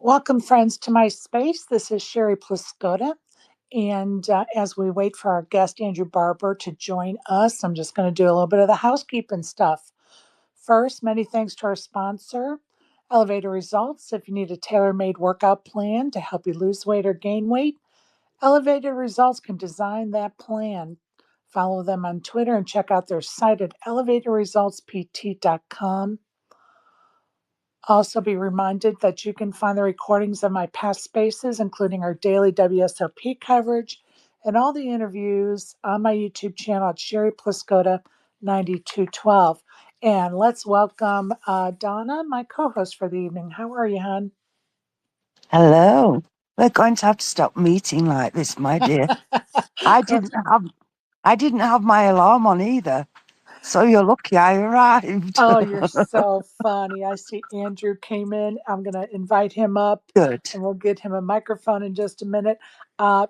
Welcome, friends, to my space. This is Sherry Pluskota. And as we wait for our guest, Andrew Barber, to join us, I'm just going to do a little bit of the housekeeping stuff. First, many thanks to our sponsor, Elevator Results. If you need a tailor made workout plan to help you lose weight or gain weight, Elevator Results can design that plan. Follow them on Twitter and check out their site at elevatorresultspt.com. Also, be reminded that you can find the recordings of my past spaces, including our daily WSOP coverage and all the interviews on my YouTube channel at Sherry Pluskota 9212. And let's welcome Donna, my co host for the evening. How are you, hon? Hello. We're going to have to stop meeting like this, my dear. I Girl, didn't have I didn't have my alarm on either. So you're lucky I arrived. oh, you're so funny. I see Andrew came in. I'm going to invite him up Good. and we'll get him a microphone in just a minute.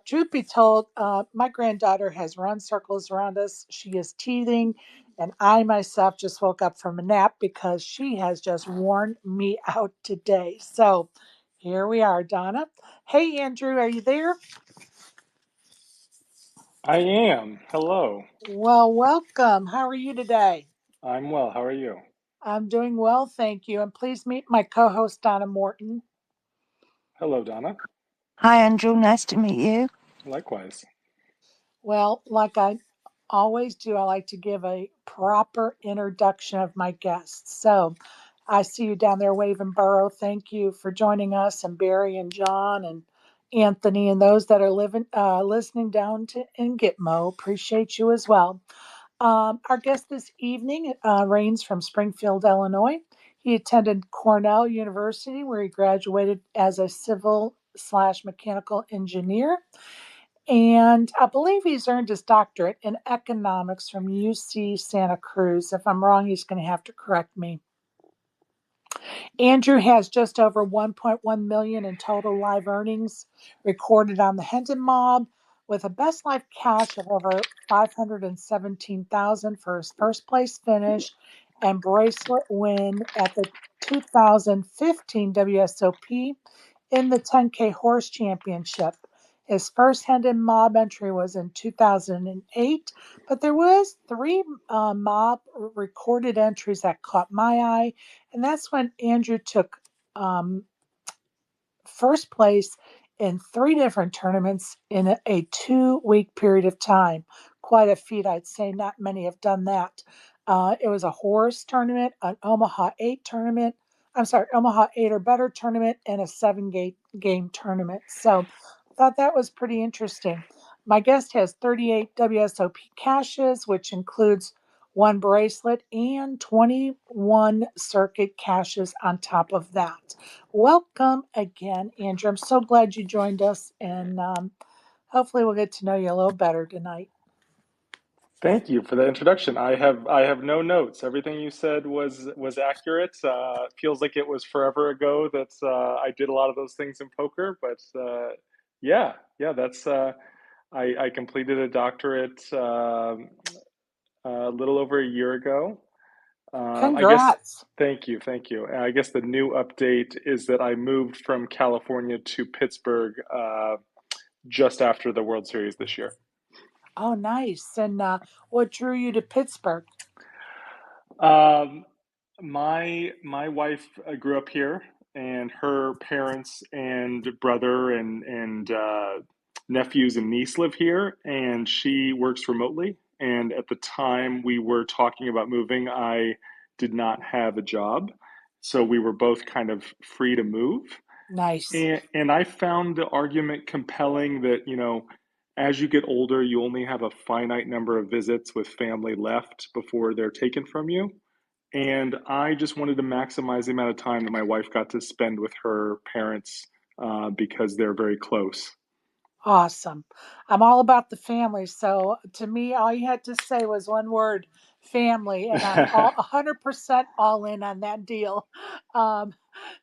Truth be told, my granddaughter has run circles around us. She is teething, and I myself just woke up from a nap because she has just worn me out today. So here we are, Donna. Hey, Andrew, are you there? I am. Hello. Well, welcome. How are you today? I'm well. How are you? I'm doing well, thank you. And please meet my co host, Donna Morton. Hello, Donna. Hi Andrew, nice to meet you. Likewise. Well, like I always do, I like to give a proper introduction of my guests. So I see you down there waving Burrow. Thank you for joining us, and Barry and John and Anthony and those that are listening down to in Gitmo. Appreciate you as well. Our guest this evening reigns from Springfield, Illinois. He attended Cornell University, where he graduated as a civil slash mechanical engineer. And I believe he's earned his doctorate in economics from UC Santa Cruz. If I'm wrong, he's going to have to correct me. Andrew has just over 1.1 million in total live earnings recorded on the Hendon Mob, with a best life cash of over 517,000 for his first place finish and bracelet win at the 2015 WSOP in the 10K Horse Championship. His first Hendon Mob entry was in 2008, but there was three mob recorded entries that caught my eye, and that's when Andrew took um, first place in three different tournaments in a 2 week period of time. Quite a feat, I'd say. Not many have done that. It was a horse tournament, an Omaha 8 tournament. I'm sorry, Omaha 8 or better tournament, and a game tournament. So I thought that was pretty interesting. My guest has 38 WSOP caches, which includes one bracelet and 21 circuit caches on top of that. Welcome again, Andrew. I'm so glad you joined us, and hopefully, we'll get to know you a little better tonight. Thank you for the introduction. I have no notes. Everything you said was accurate. Feels like it was forever ago that I did a lot of those things in poker, but yeah. That's I completed a doctorate a little over a year ago. I guess Congrats. thank you. I guess the new update is that I moved from California to Pittsburgh just after the World Series this year. Oh, nice. And what drew you to Pittsburgh? Um, my wife grew up here, and her parents and brother and nephews and niece live here, and she works remotely. And at the time we were talking about moving, I did not have a job, so we were both kind of free to move. Nice. And I found the argument compelling that, as you get older, you only have a finite number of visits with family left before they're taken from you. And I just wanted to maximize the amount of time that my wife got to spend with her parents because they're very close. Awesome. I'm all about the family. So to me, all you had to say was one word, family, and I'm all 100% all in on that deal. Um,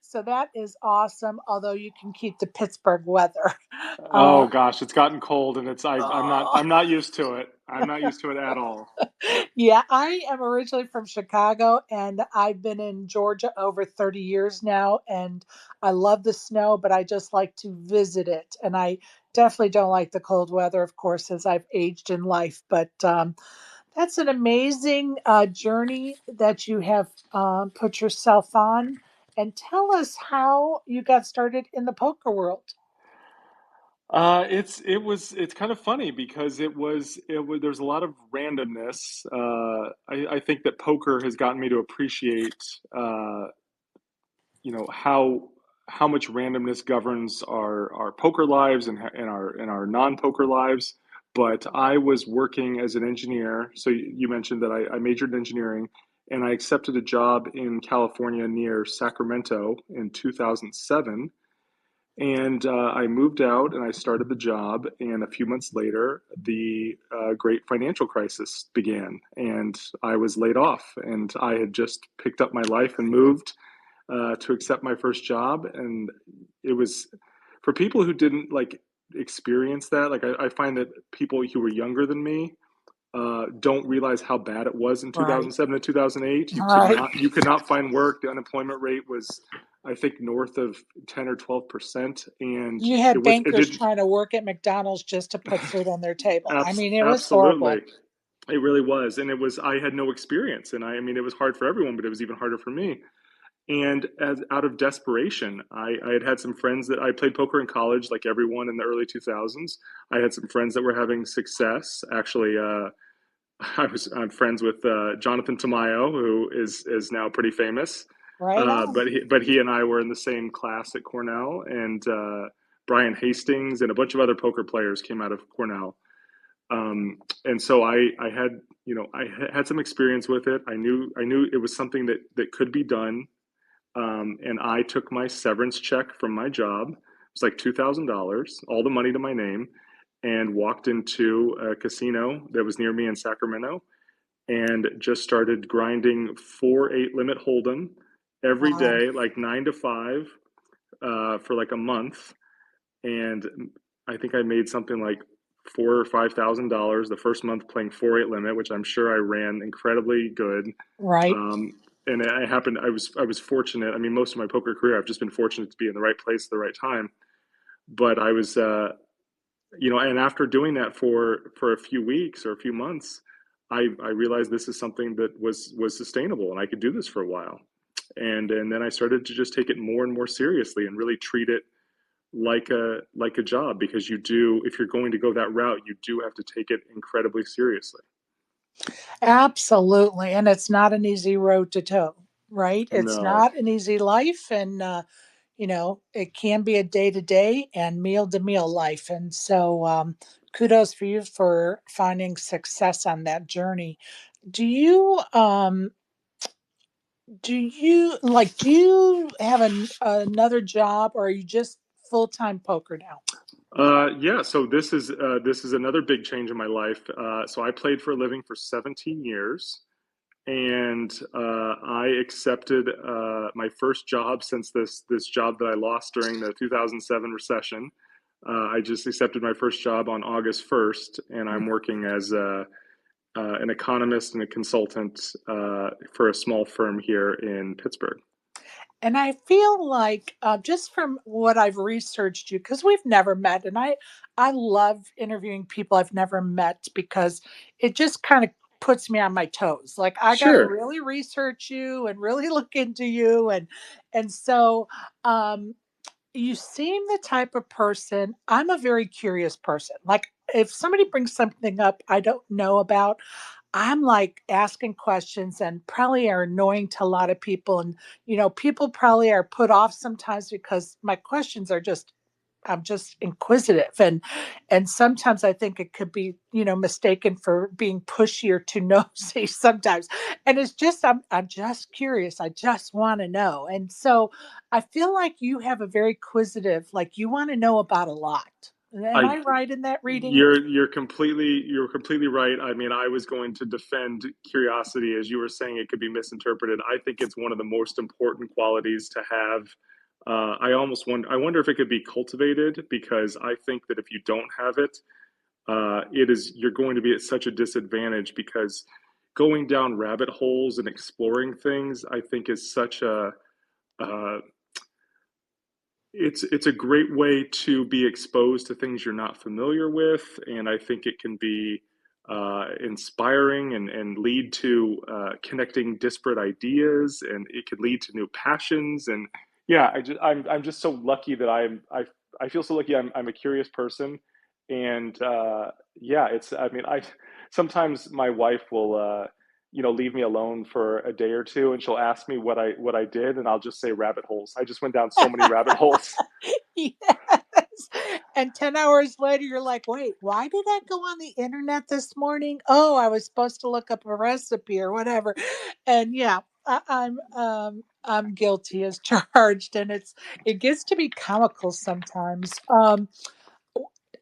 so that is awesome. Although you can keep the Pittsburgh weather. Oh gosh, it's gotten cold, and I'm not Oh. used to it. I'm not used to it at all. Yeah, I am originally from Chicago and I've been in Georgia over 30 years now. And I love the snow, but I just like to visit it. And I definitely don't like the cold weather, of course, as I've aged in life. But that's an amazing journey that you have put yourself on. And tell us how you got started in the poker world. It's kind of funny because there's a lot of randomness. I think that poker has gotten me to appreciate how much randomness governs our poker lives and our non-poker lives. But I was working as an engineer, so you mentioned that I majored in engineering, and I accepted a job in California near Sacramento in 2007. And I moved out and I started the job. And a few months later, the great financial crisis began, and I was laid off. And I had just picked up my life and moved to accept my first job. And it was for people who didn't like experience that. Like I find that people who were younger than me don't realize how bad it was in Right. 2007 and 2008. Right. You could not find work. The unemployment rate was, I think, north of 10 or 12%, and You had it bankers didn't. trying to work at McDonald's just to put food on their table. I mean, it was Absolutely, horrible. it really was, and it was. I had no experience, and I mean, it was hard for everyone, but it was even harder for me. And as out of desperation, I had some friends that I played poker in college, like everyone in the early 2000s. I had some friends that were having success. Actually, I'm friends with Jonathan Tamayo, who is now pretty famous. Right on. But he and I were in the same class at Cornell, and Brian Hastings and a bunch of other poker players came out of Cornell. And so I had had some experience with it. I knew it was something that could be done. And I took my severance check from my job. It was like $2,000, all the money to my name, and walked into a casino that was near me in Sacramento and just started grinding 4 8 limit hold'em every Wow. day, like 9 to 5, for like a month. And I think I made something like $4 or $5,000 the first month playing 4 8 limit, which I'm sure I ran incredibly good. Right. And I happened. I was fortunate. I mean, most of my poker career, I've just been fortunate to be in the right place at the right time. But I was, and after doing that for a few weeks or a few months, I realized this is something that was sustainable, and I could do this for a while. And then I started to just take it more and more seriously and really treat it like a job, because you do, if you're going to go that route, you do have to take it incredibly seriously. Absolutely. And it's not an easy road to toe, right? It's No. not an easy life. And, it can be a day to day and meal to meal life. And so, kudos for you for finding success on that journey. Do you, do you have another job or are you just full time poker now? Yeah, so this is another big change in my life. So I played for a living for 17 years, and I accepted my first job since this job that I lost during the 2007 recession. I just accepted my first job on August 1st, and I'm working as an economist and a consultant for a small firm here in Pittsburgh. And I feel like just from what I've researched you, because we've never met, and I love interviewing people I've never met because it just kind of puts me on my toes. Like I got to Sure. really research you and really look into you, and so um, you seem the type of person. I'm a very curious person. Like if somebody brings something up I don't know about, I'm like asking questions and probably are annoying to a lot of people. And, people probably are put off sometimes because my questions are just, I'm just inquisitive. And sometimes I think it could be, mistaken for being pushy or too nosy sometimes. And it's just, I'm just curious. I just want to know. And so I feel like you have a very inquisitive, like you want to know about a lot. Am I I right in that reading? you're completely right. I mean, I was going to defend curiosity as you were saying it could be misinterpreted. I think it's one of the most important qualities to have. I wonder if it could be cultivated because I think that if you don't have it, you're going to be at such a disadvantage because going down rabbit holes and exploring things, I think is such a uh, it's a great way to be exposed to things you're not familiar with, and I think it can be inspiring and lead to connecting disparate ideas, and it could lead to new passions. And yeah, I'm just so lucky that I feel so lucky. I'm a curious person, and yeah, it's I mean I sometimes my wife will. Leave me alone for a day or two, and she'll ask me what I did, and I'll just say rabbit holes. I just went down so many rabbit holes. Yes. And 10 hours later, you're like, wait, why did I go on the internet this morning? Oh, I was supposed to look up a recipe or whatever. And yeah, I'm guilty as charged, and it gets to be comical sometimes.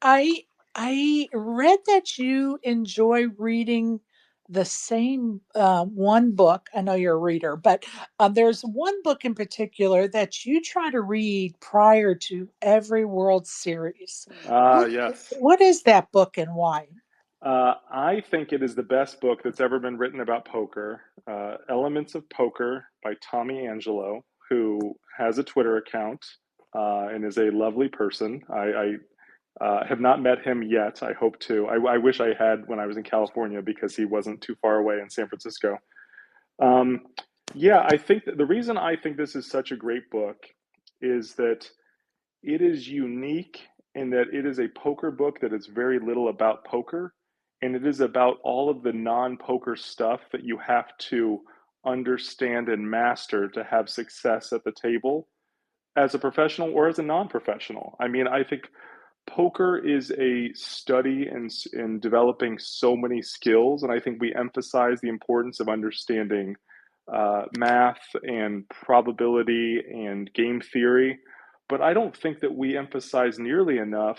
I I read that you enjoy reading the same one book. I know you're a reader, but there's one book in particular that you try to read prior to every World Series. What Yes. what is that book and why? I think it is the best book that's ever been written about poker. Elements of Poker by Tommy Angelo, who has a Twitter account and is a lovely person. I have not met him yet. I hope to. I wish I had when I was in California because he wasn't too far away in San Francisco. Um, yeah, I think that the reason I think this is such a great book is that it is unique in that it is a poker book that is very little about poker, and it is about all of the non-poker stuff that you have to understand and master to have success at the table as a professional or as a non-professional. I mean, I think poker is a study in developing so many skills, and I think we emphasize the importance of understanding math and probability and game theory, but I don't think that we emphasize nearly enough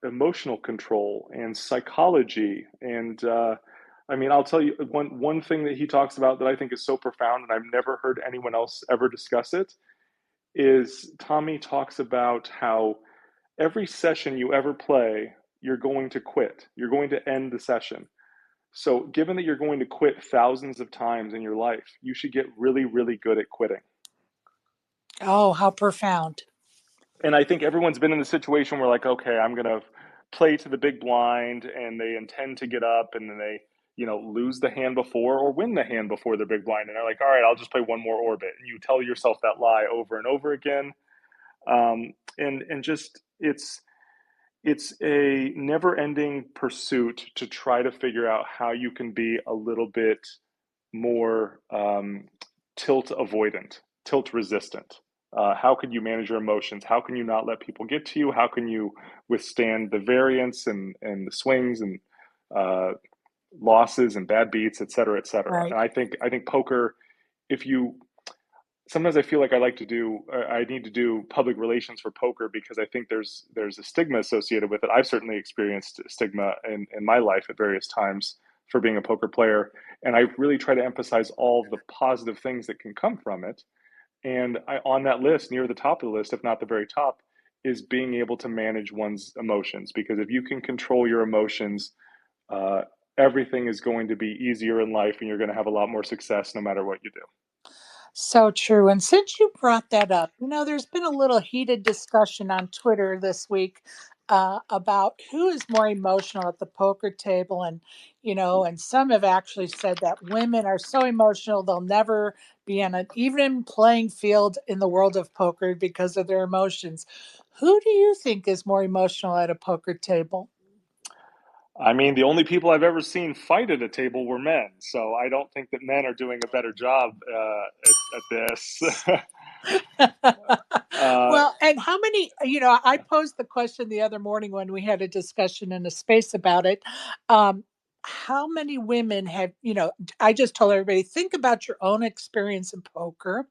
emotional control and psychology. And I mean, I'll tell you one thing that he talks about that I think is so profound, and I've never heard anyone else ever discuss it. Is Tommy talks about how every session you ever play, you're going to quit. You're going to end the session. So, given that you're going to quit thousands of times in your life, you should get really, really good at quitting. Oh, how profound. And I think everyone's been in the situation where, like, okay, I'm going to play to the big blind, and they intend to get up, and then they, lose the hand before or win the hand before the big blind. And they're like, all right, I'll just play one more orbit. And you tell yourself that lie over and over again. And just it's a never-ending pursuit to try to figure out how you can be a little bit more tilt avoidant, tilt resistant. How can you manage your emotions? How can you not let people get to you? How can you withstand the variance and the swings and uh, losses and bad beats, et cetera, et cetera? Right. And I think poker, if you sometimes I feel like I need to do public relations for poker because I think there's a stigma associated with it. I've certainly experienced stigma in my life at various times for being a poker player, and I really try to emphasize all of the positive things that can come from it. And on that list, near the top of the list, if not the very top, is being able to manage one's emotions. Because if you can control your emotions, uh, everything is going to be easier in life, and you're going to have a lot more success no matter what you do. So true. And since you brought that up, there's been a little heated discussion on Twitter this week about who is more emotional at the poker table. And some have actually said that women are so emotional they'll never be on an even playing field in the world of poker because of their emotions. Who do you think is more emotional at a poker table? I mean, the only people I've ever seen fight at a table were men, so I don't think that men are doing a better job at this. uh, Well, and how many, I posed the question the other morning when we had a discussion in a space about it. Um, how many women have, I just told everybody, think about your own experience in poker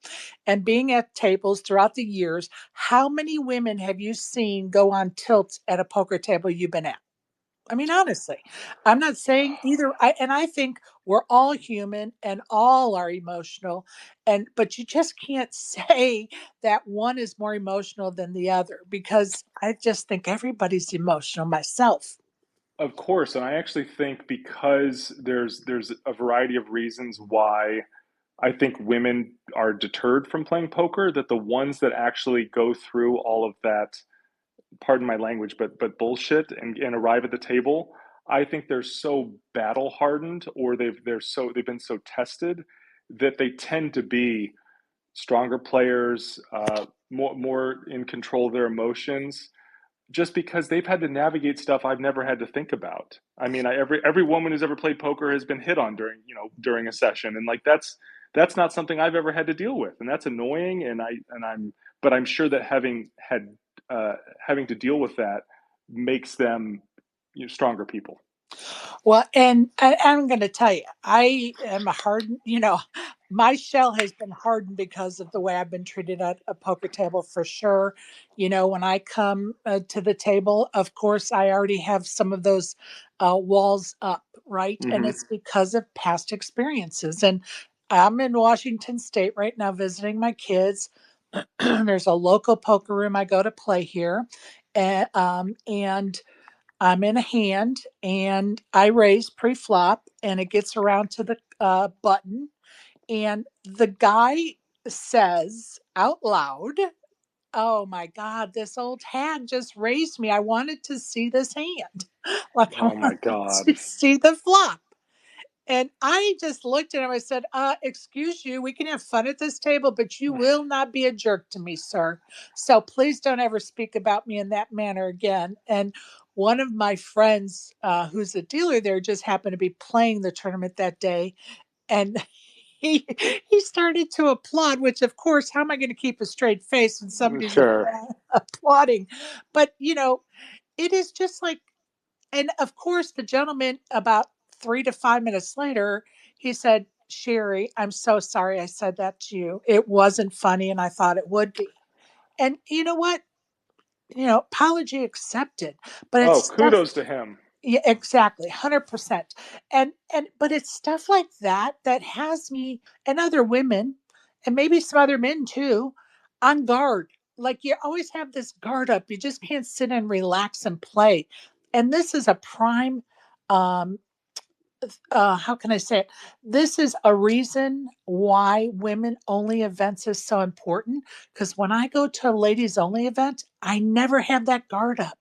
and being at tables throughout the years. How many women have you seen go on tilts at a poker table you've been at? I mean, honestly, I'm not saying either. I think we're all human and all are emotional, but you just can't say that one is more emotional than the other, because I just think everybody's emotional myself. Of course, and I actually think because there's a variety of reasons why I think women are deterred from playing poker, that the ones that actually go through all of that, pardon my language, but bullshit and arrive at the table, I think they're so battle hardened, or they've been so tested that they tend to be stronger players, more in control of their emotions, just because they've had to navigate stuff I've never had to think about. I mean, every woman who's ever played poker has been hit on during a session, and like that's not something I've ever had to deal with, and that's annoying. But I'm sure that uh, having to deal with that makes them stronger people. Well, and I'm going to tell you, I am a hardened, my shell has been hardened because of the way I've been treated at a poker table, for sure. When I come to the table, of course, I already have some of those walls up, right? And Hmm. it's because of past experiences. And I'm in Washington State right now visiting my kids. There's a local poker room I go to play here. And I'm in a hand and I raise pre-flop and it gets around to the button, and the guy says out loud, "Oh my God, this old hag just raised me. I wanted to see this hand." Like, I Oh my wanted God. to see the flop. And I just looked at him. I said, excuse you, we can have fun at this table, but you will not be a jerk to me, sir. So please don't ever speak about me in that manner again." And one of my friends, who's a dealer there, just happened to be playing the tournament that day. And he he started to applaud, which of course, how am I going to keep a straight face when somebody's Sure. applauding? But it is just like, and of course, the gentleman, about 3 to 5 minutes later, he said, "Sherry, I'm so sorry I said that to you. It wasn't funny, and I thought it would be." And you know what? Apology accepted. But it's Oh, stuff. kudos to him. Yeah, exactly, 100%. But it's stuff like that that has me and other women, and maybe some other men too, on guard. Like, you always have this guard up. You just can't sit and relax and play. And this is a prime, um how can I say it? This is a reason why women only events is so important, because when I go to a ladies only event, I never have that guard up,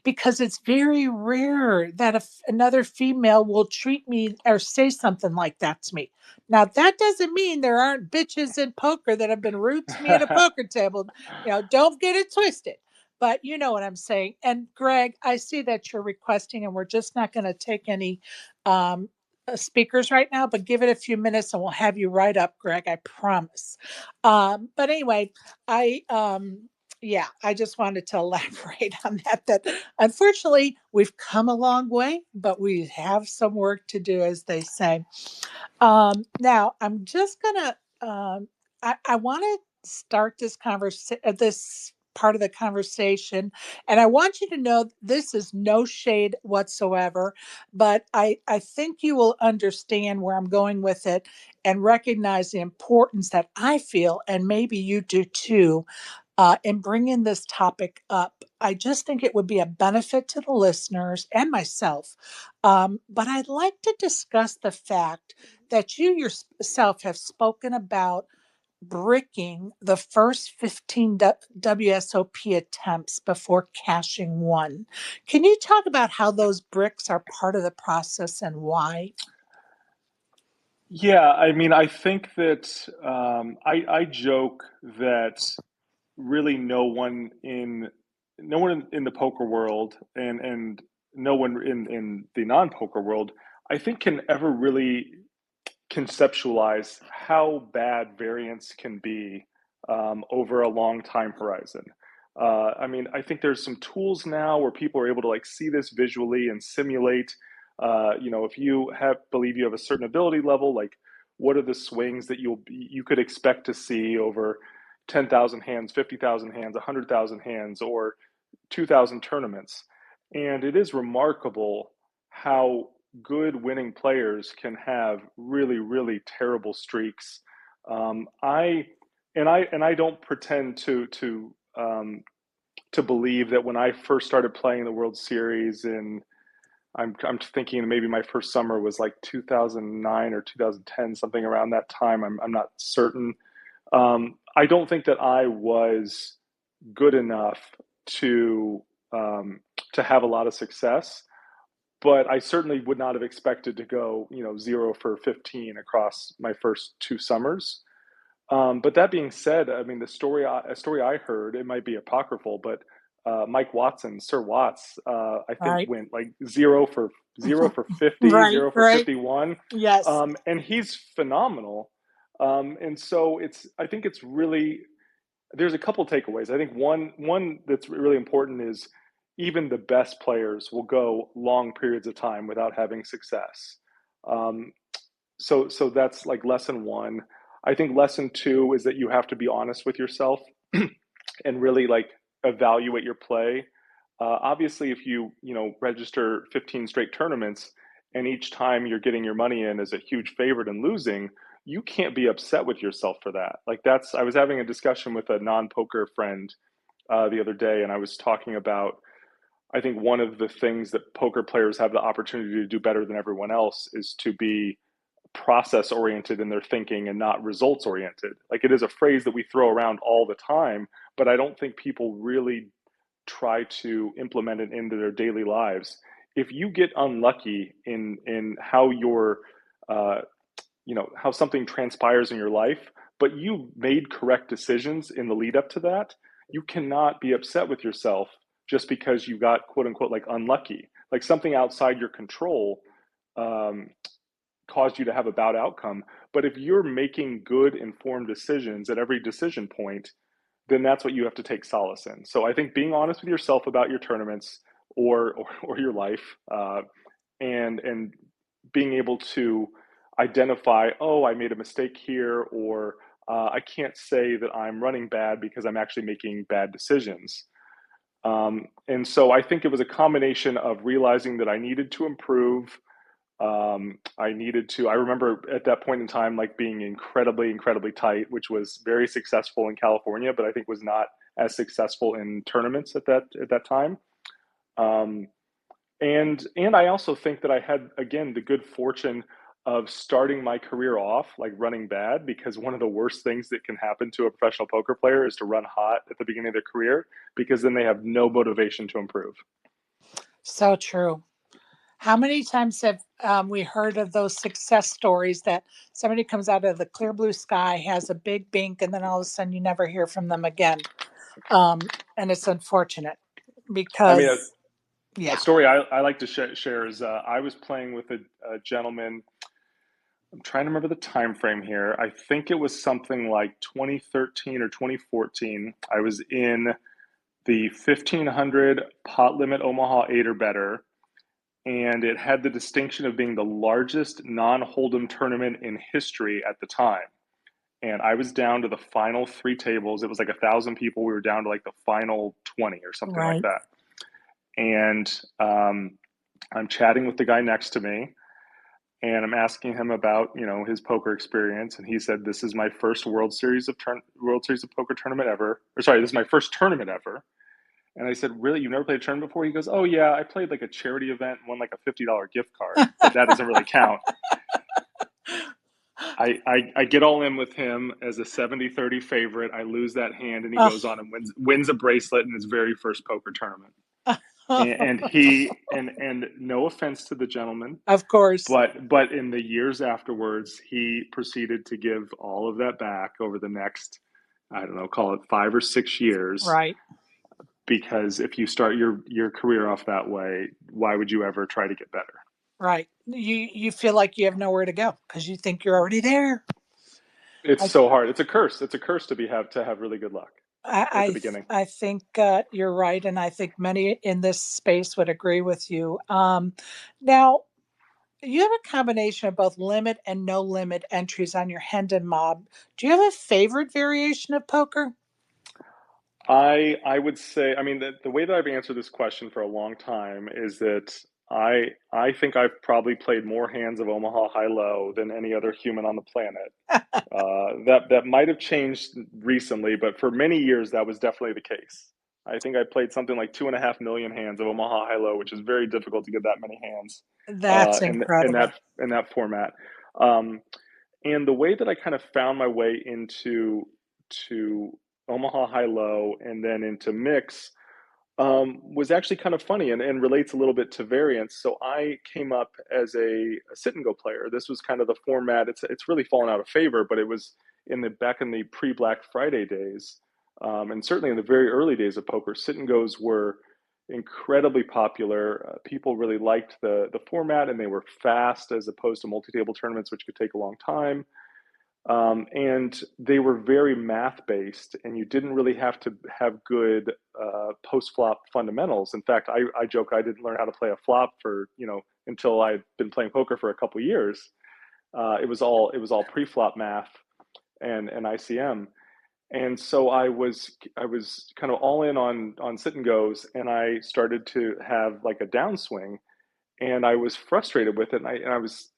because it's very rare that another female will treat me or say something like that to me. Now, that doesn't mean there aren't bitches in poker that have been rude to me at a poker table. Don't get it twisted. But you know what I'm saying. And Greg, I see that you're requesting, and we're just not going to take any um, speakers right now, but give it a few minutes and we'll have you right up, Greg. I promise. But anyway, I yeah, I just wanted to elaborate on that. That unfortunately we've come a long way, but we have some work to do, as they say. Now I'm just gonna. I want to start this part of the conversation, and I want you to know this is no shade whatsoever, but I think you will understand where I'm going with it and recognize the importance that I feel, and maybe you do too, in bringing this topic up. I just think it would be a benefit to the listeners and myself. But I'd like to discuss the fact that you yourself have spoken about bricking the first 15 WSOP attempts before cashing one. Can you talk about how those bricks are part of the process and why? Yeah, I mean, I think that I joke that really no one in the poker world, and no one in the non-poker world, I think, can ever really conceptualize how bad variance can be over a long time horizon. I mean, I think there's some tools now where people are able to like see this visually and simulate. If you believe you have a certain ability level, like what are the swings that you could expect to see over 10,000 hands, 50,000 hands, 100,000 hands, or 2,000 tournaments. And it is remarkable how good winning players can have really, really terrible streaks. I don't pretend to believe that when I first started playing the World Series I'm thinking maybe my first summer was like 2009 or 2010, something around that time. I'm not certain. I don't think that I was good enough to um, to have a lot of success, but I certainly would not have expected to go 0 for 15 across my first two summers. But that being said, I mean, a story I heard, it might be apocryphal, but Mike Watson, Sir Watts, I think Right. went like 0 for 50, Right. 0 for 51, Yes. and he's phenomenal. And so I think it's really, there's a couple takeaways. I think one that's really important is even the best players will go long periods of time without having success. Um, so that's like lesson one. I think lesson two is that you have to be honest with yourself and really like evaluate your play. Obviously, if you register 15 straight tournaments and each time you're getting your money in as a huge favorite and losing, you can't be upset with yourself for that. Like I was having a discussion with a non-poker friend the other day, and I was talking about, I think one of the things that poker players have the opportunity to do better than everyone else is to be process oriented in their thinking and not results oriented. Like it is a phrase that we throw around all the time, but I don't think people really try to implement it into their daily lives. If you get unlucky in how your uh, how something transpires in your life, but you made correct decisions in the lead up to that, you cannot be upset with yourself just because you got quote unquote like unlucky, like something outside your control um, caused you to have a bad outcome. But if you're making good informed decisions at every decision point, then that's what you have to take solace in. So I think being honest with yourself about your tournaments or your life, and being able to identify, oh, I made a mistake here, or I can't say that I'm running bad because I'm actually making bad decisions. And so I think it was a combination of realizing that I needed to improve. I remember at that point in time, like being incredibly, incredibly tight, which was very successful in California, but I think was not as successful in tournaments at that time. Um, and I also think that I had, again, the good fortune of starting my career off like running bad, because one of the worst things that can happen to a professional poker player is to run hot at the beginning of their career, because then they have no motivation to improve. So true. How many times have we heard of those success stories that somebody comes out of the clear blue sky, has a big bink, and then all of a sudden you never hear from them again? And it's unfortunate I mean, because, a yeah, story I like to share is I was playing with a gentleman. I'm trying to remember the time frame here. I think it was something like 2013 or 2014. I was in the 1500 pot limit Omaha 8 or better, and it had the distinction of being the largest non-hold'em tournament in history at the time. And I was down to the final three tables. It was like 1,000 people. We were down to like the final 20 or something like right. that. And I'm chatting with the guy next to me, and I'm asking him about his poker experience, and he said, "This is my first World Series of Poker tournament ever." Or sorry, this is my first tournament ever. And I said, "Really? You've never played a tournament before?" He goes, "Oh yeah, I played like a charity event and won like a $50 gift card, but that doesn't really count." I get all in with him as a 70-30 favorite. I lose that hand, and he Oh, goes on and wins a bracelet in his very first poker tournament. And no offense to the gentleman, of course. but in the years afterwards, he proceeded to give all of that back over the next, I don't know, call it 5 or 6 years. Right. Because if you start your career off that way, why would you ever try to get better? Right. You feel like you have nowhere to go because you think you're already there. It's I so hard. It's a curse. It's a curse to have really good luck at the I beginning. I think you're right, and I think many in this space would agree with you. Now, You have a combination of both limit and no limit entries on your Hendon Mob. Do you have a favorite variation of poker? I would say, I mean, the way that I've answered this question for a long time is that I think I've probably played more hands of Omaha High-Low than any other human on the planet. That might have changed recently, but for many years that was definitely the case. I think I played something like 2.5 million hands of Omaha High-Low, which is very difficult to get that many hands That's in incredible. that format. Um, and the way that I kind of found my way into to Omaha High-Low and then into mix was actually kind of funny and relates a little bit to variance. So I came up as a sit and go player. This was kind of the format. It's really fallen out of favor, but it was back in the pre Black Friday days, and certainly in the very early days of poker, sit and goes were incredibly popular. People really liked the format, and they were fast as opposed to multi table tournaments, which could take a long time. And they were very math based, and you didn't really have to have good post flop fundamentals. In fact, I joke I didn't learn how to play a flop for until I'd been playing poker for a couple years. It was all pre flop math and ICM, and so I was kind of all in on sit and goes, and I started to have like a downswing, and I was frustrated with it. And I was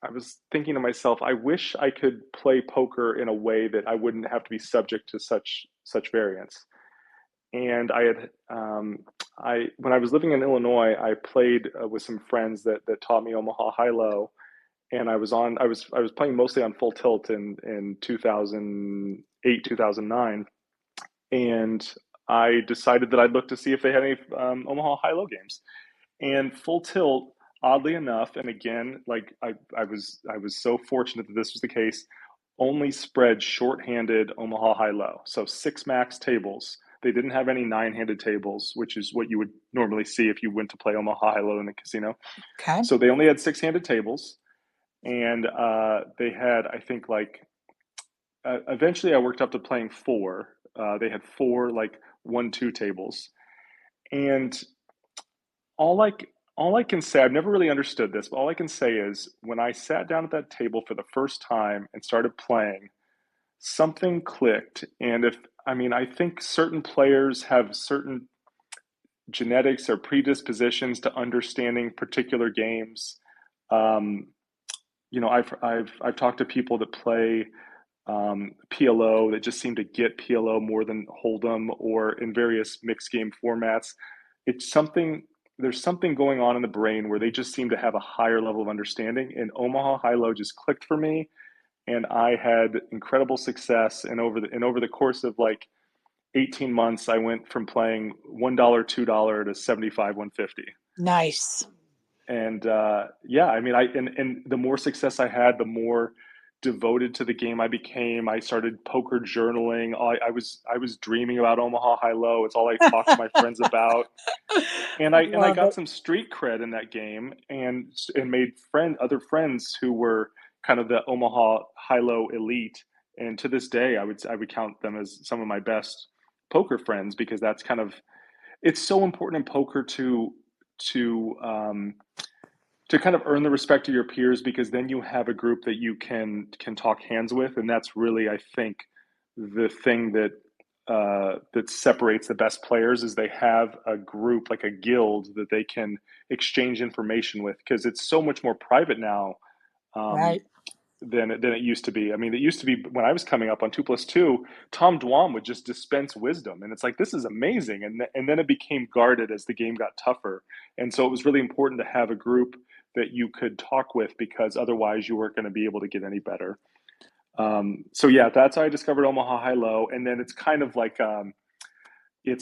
thinking to myself, I wish I could play poker in a way that I wouldn't have to be subject to such variance. And I had I when I was living in Illinois, I played with some friends that taught me Omaha High Low, and I was playing mostly on full tilt in 2008 2009, and I decided that I'd look to see if they had any Omaha High Low games. And full tilt, oddly enough, and again, like I was so fortunate that this was the case, only spread short-handed Omaha High-Low. So six max tables. They didn't have any nine-handed tables, which is what you would normally see if you went to play Omaha High-Low in the casino. Okay. So they only had six-handed tables, and they had, I think, like eventually I worked up to playing four. They had four like 1-2 tables, and all I all I can say, I've never really understood this, but all I can say is when I sat down at that table for the first time and started playing, something clicked. And I think certain players have certain genetics or predispositions to understanding particular games. Um, I've talked to people that play PLO that just seem to get PLO more than Hold'em or in various mixed game formats. It's something, there's something going on in the brain where they just seem to have a higher level of understanding. And Omaha High Low just clicked for me, and I had incredible success. And over the course of like 18 months, I went from playing $1, $2 to 75, 150. Nice. And yeah, and the more success I had, the more devoted to the game I became. I started poker journaling. I was dreaming about Omaha High Low. It's all I talked to my friends about. And I Love got it. some street cred in that game, and made other friends who were kind of the Omaha High Low elite. And to this day, I would count them as some of my best poker friends, because that's kind of, it's so important in poker to um, to kind of earn the respect of your peers, because then you have a group that you can talk hands with, and that's really, I think, the thing that separates the best players is they have a group, like a guild, that they can exchange information with, because it's so much more private now, um, Right. than it used to be. I mean, it used to be when I was coming up on 2+2, Tom Dwam would just dispense wisdom, and it's like, this is amazing. And then it became guarded as the game got tougher, and so it was really important to have a group that you could talk with, because otherwise you weren't going to be able to get any better. So yeah, that's how I discovered Omaha High Low, and then it's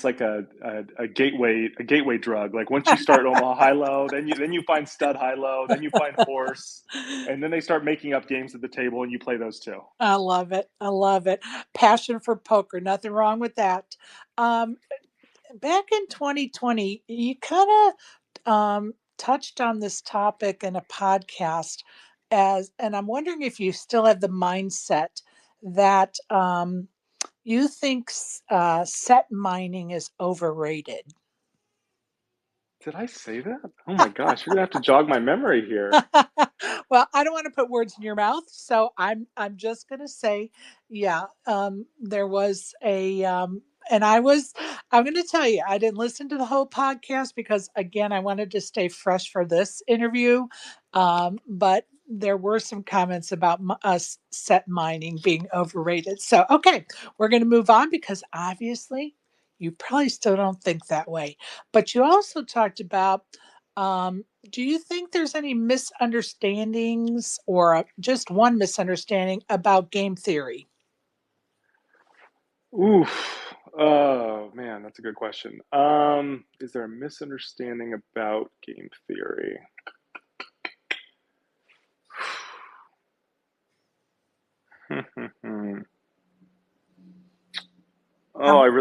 like a gateway drug. Like once you start Omaha High Low, then you find Stud High Low, then you find Horse, and then they start making up games at the table, and you play those too. I love it. I love it. Passion for poker. Nothing wrong with that. Um, Back in 2020, you kind of touched on this topic in a podcast, and I'm wondering if you still have the mindset that you think set mining is overrated. Did I say that? Oh my gosh, you're gonna have to jog my memory here. Well, I don't want to put words in your mouth, so I'm just gonna say, yeah, there was a and I'm gonna tell you, I didn't listen to the whole podcast because again, I wanted to stay fresh for this interview. But there were some comments about us set mining being overrated. So okay, we're gonna move on because obviously you probably still don't think that way. But you also talked about do you think there's any misunderstandings or just one misunderstanding about game theory? Oof. Oh man, that's a good question. Is there a misunderstanding about game theory? Oh, Um,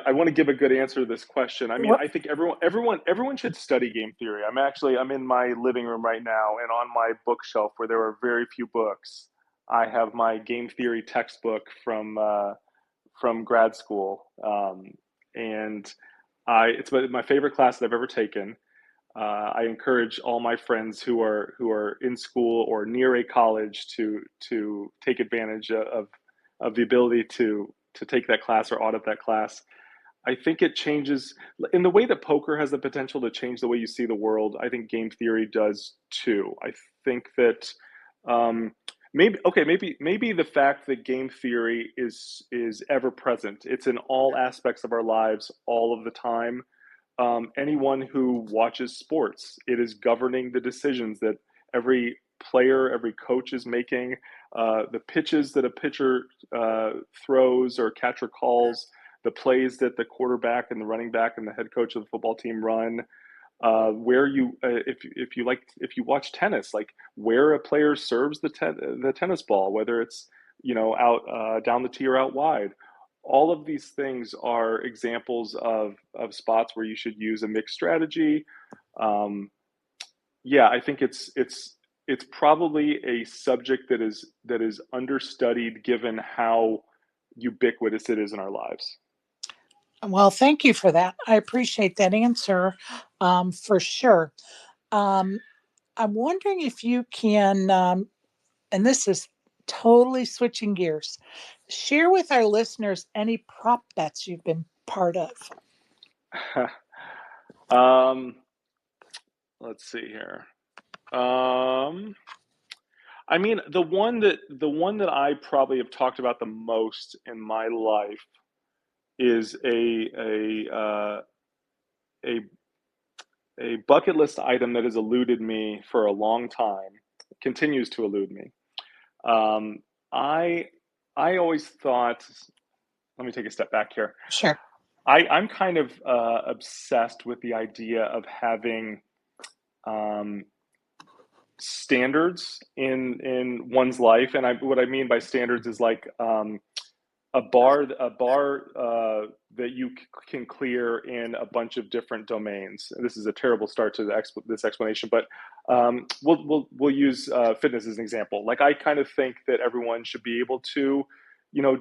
I want to give a good answer to this question. I mean, what, I think everyone should study game theory. I'm in my living room right now, and on my bookshelf where there are very few books, I have my game theory textbook from grad school. And it's my favorite class that I've ever taken. I encourage all my friends who are in school or near a college to take advantage of the ability to take that class or audit that class. I think it changes in the way that poker has the potential to change the way you see the world. I think game theory does too. I think that um, maybe the fact that game theory is ever present. It's in all aspects of our lives all of the time. Anyone who watches sports, it is governing the decisions that every player, every coach is making, the pitches that a pitcher throws or catcher calls, the plays that the quarterback and the running back and the head coach of the football team run. Where you if you watch tennis, like where a player serves the tennis ball, whether it's out down the tee or out wide. All of these things are examples of spots where you should use a mixed strategy. Um, yeah, I think it's probably a subject that is understudied given how ubiquitous it is in our lives. well, thank you for that. I appreciate that answer for sure. Um, I'm wondering if you can, and this is totally switching gears, share with our listeners any prop bets you've been part of. um, let's see here. Um, I mean, the one that I probably have talked about the most in my life is a a bucket list item that has eluded me for a long time, continues to elude me. Um, I I always thought. Let me take a step back here. Sure. I'm kind of obsessed with the idea of having um, standards in one's life, and what I mean by standards is like a bar that you can clear in a bunch of different domains. This is a terrible start to this explanation, but we'll use fitness as an example. Like I kind of think that everyone should be able to,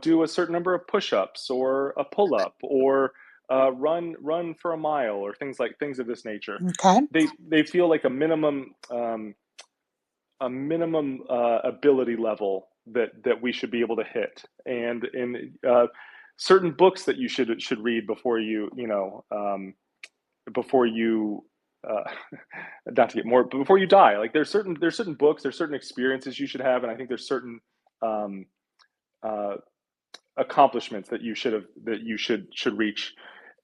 do a certain number of push-ups or a pull-up or run for a mile or things of this nature. Okay. They feel like a minimum ability level that we should be able to hit, and in certain books that you should read before you uh, not to get more, but before you die. Like there's certain books, there's certain experiences you should have, and I think there's certain um, uh, accomplishments that you should reach.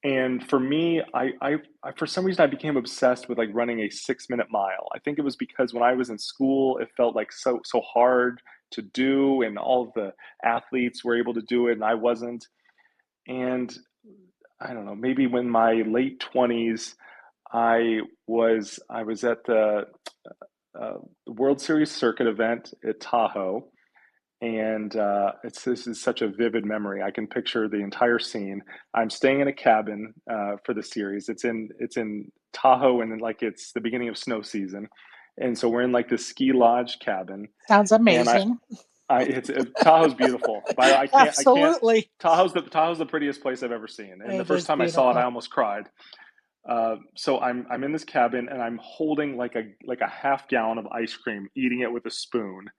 And for me, I for some reason I became obsessed with like running a 6 minute mile. I think it was because when I was in school, it felt like so hard to do, and all of the athletes were able to do it, and I wasn't. And I don't know, maybe when my late 20s, I was at uh, the World Series circuit event at Tahoe, and this is such a vivid memory. I can picture the entire scene. I'm staying in a cabin for the series. It's in Tahoe, and like it's the beginning of snow season, and so we're in like this ski lodge cabin, Sounds and amazing. Tahoe's beautiful. But I can't. Absolutely. Tahoe's the prettiest place I've ever seen, and the It first is time I saw it, I beautiful. almost cried. So I'm in this cabin and I'm holding like a half gallon of ice cream, eating it with a spoon,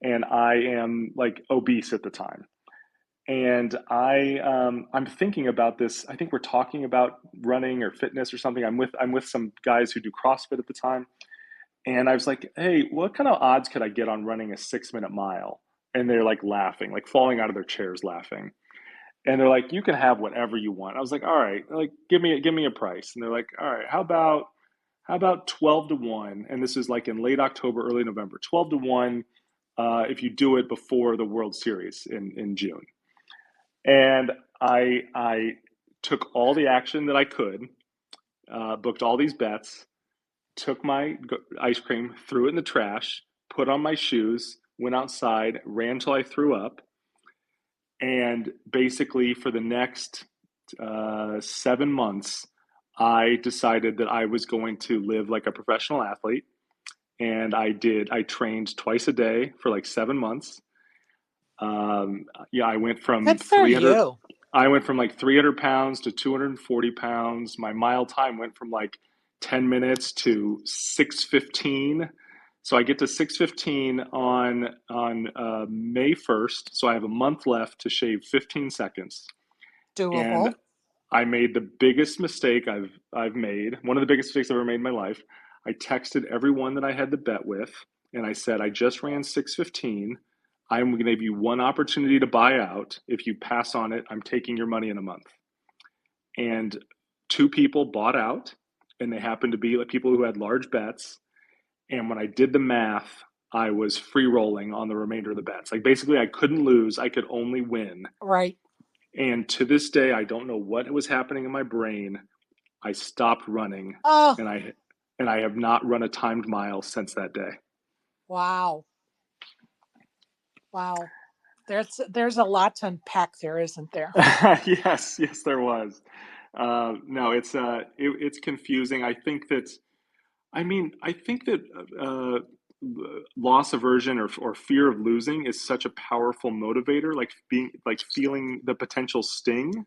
and I am like obese at the time. And I'm thinking about this. I think we're talking about running or fitness or something. I'm with some guys who do CrossFit at the time, and I was like, "Hey, what kind of odds could I get on running a 6 minute mile?" And they're like laughing, like falling out of their chairs laughing. And they're like, "You can have whatever you want." I was like, "All right, like give me a price." And they're like, "All right, how about 12 to 1?" And this is like in late October, early November. 12 to 1 if you do it before the World Series in June. And I took all the action that I could, booked all these bets, took my ice cream, threw it in the trash, put on my shoes, went outside, ran till I threw up, and basically for the next 7 months, I decided that I was going to live like a professional athlete. And I did. I trained twice a day for like 7 months. Yeah, I went from Good for 300. you. I went from like 300 pounds to 240 pounds. My mile time went from like 10 minutes to 6:15. So I get to 6:15 on May 1st. So I have a month left to shave 15 seconds. And Doable. I made the biggest mistake I've made. One of the biggest mistakes I've ever made in my life. I texted everyone that I had the bet with, and I said, "I just ran 6:15. I'm going to give you one opportunity to buy out. If you pass on it, I'm taking your money in a month." And two people bought out, and they happened to be like people who had large bets. And when I did the math, I was free rolling on the remainder of the bets. Like basically, I couldn't lose. I could only win. Right. And to this day, I don't know what was happening in my brain. I stopped running, Oh, and I have not run a timed mile since that day. wow. Wow. There's a lot to unpack there, isn't there? Yes, yes, there was. No, it's confusing. I think that uh, loss aversion or fear of losing is such a powerful motivator, like being like feeling the potential sting.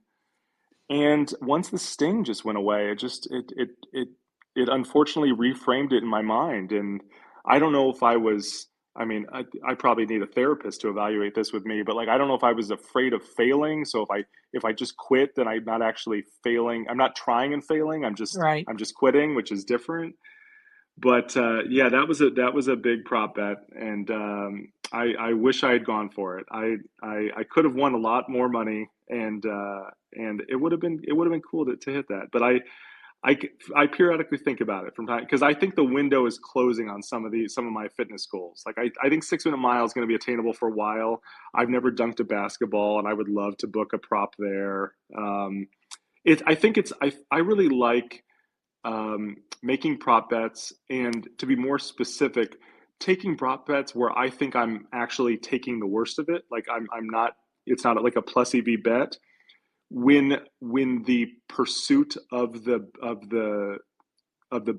And once the sting just went away, it unfortunately reframed it in my mind. And I don't know if I was, I probably need a therapist to evaluate this with me, but like I don't know if I was afraid of failing. So if I just quit, then I'm not actually failing. I'm not trying and failing. I'm just Right. I'm just quitting, which is different. But yeah, that was a big prop bet, and I wish I had gone for it. I could have won a lot more money, and it would have been cool to hit that. But I I periodically think about it from time because I think the window is closing on some of my fitness goals. Like I think 6 minute mile is going to be attainable for a while. I've never dunked a basketball, and I would love to book a prop there. I think I really like making prop bets, and to be more specific, taking prop bets where I think I'm actually taking the worst of it. Like I'm not. It's not like a plus EV bet. When the pursuit of the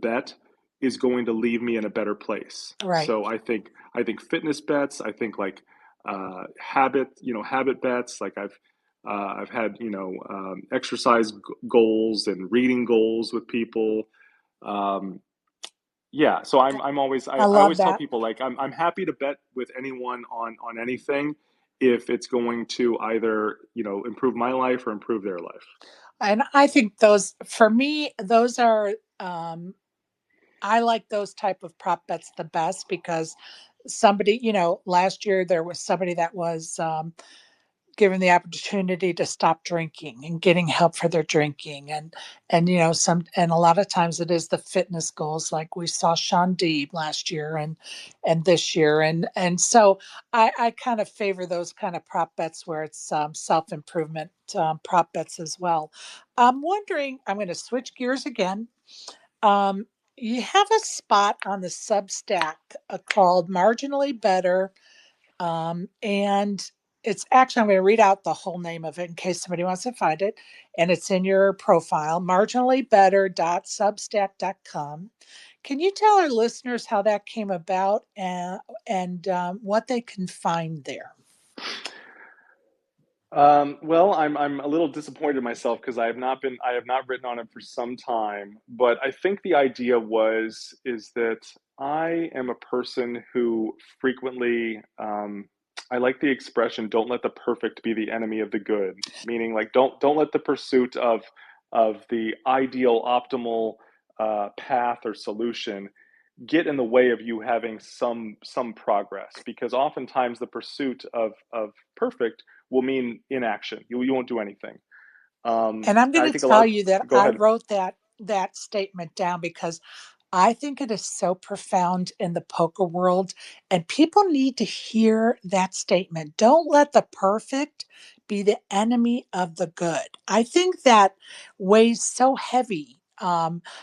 bet is going to leave me in a better place. Right. So I think fitness bets. I think like habit bets. Like I've had exercise goals and reading goals with people. Um, yeah, so I'm always I, I I love always tell that. people like I'm happy to bet with anyone on anything if it's going to either improve my life or improve their life. And I think those, for me, those are, um, I like those type of prop bets the best because somebody, last year there was somebody that was given the opportunity to stop drinking and getting help for their drinking, and a lot of times it is the fitness goals, like we saw Sean Deeb last year and this year, and so I kind of favor those kind of prop bets where it's self-improvement prop bets as well. I'm wondering, I'm going to switch gears again. um, you have a spot on the Substack called Marginally Better, and it's actually, I'm going to read out the whole name of it in case somebody wants to find it. And it's in your profile, marginallybetter.substack.com. Can you tell our listeners how that came about and what they can find there? Well, I'm a little disappointed in myself because I have not written on it for some time. But I think the idea is that I am a person who frequently, I like the expression, "Don't let the perfect be the enemy of the good," meaning like don't let the pursuit of the ideal, optimal path or solution get in the way of you having some progress, because oftentimes the pursuit of perfect will mean inaction. You won't do anything. And I'm I going to think a lot tell of you that go I ahead. wrote that statement down because I think it is so profound in the poker world, and people need to hear that statement. Don't let the perfect be the enemy of the good. I think that weighs so heavy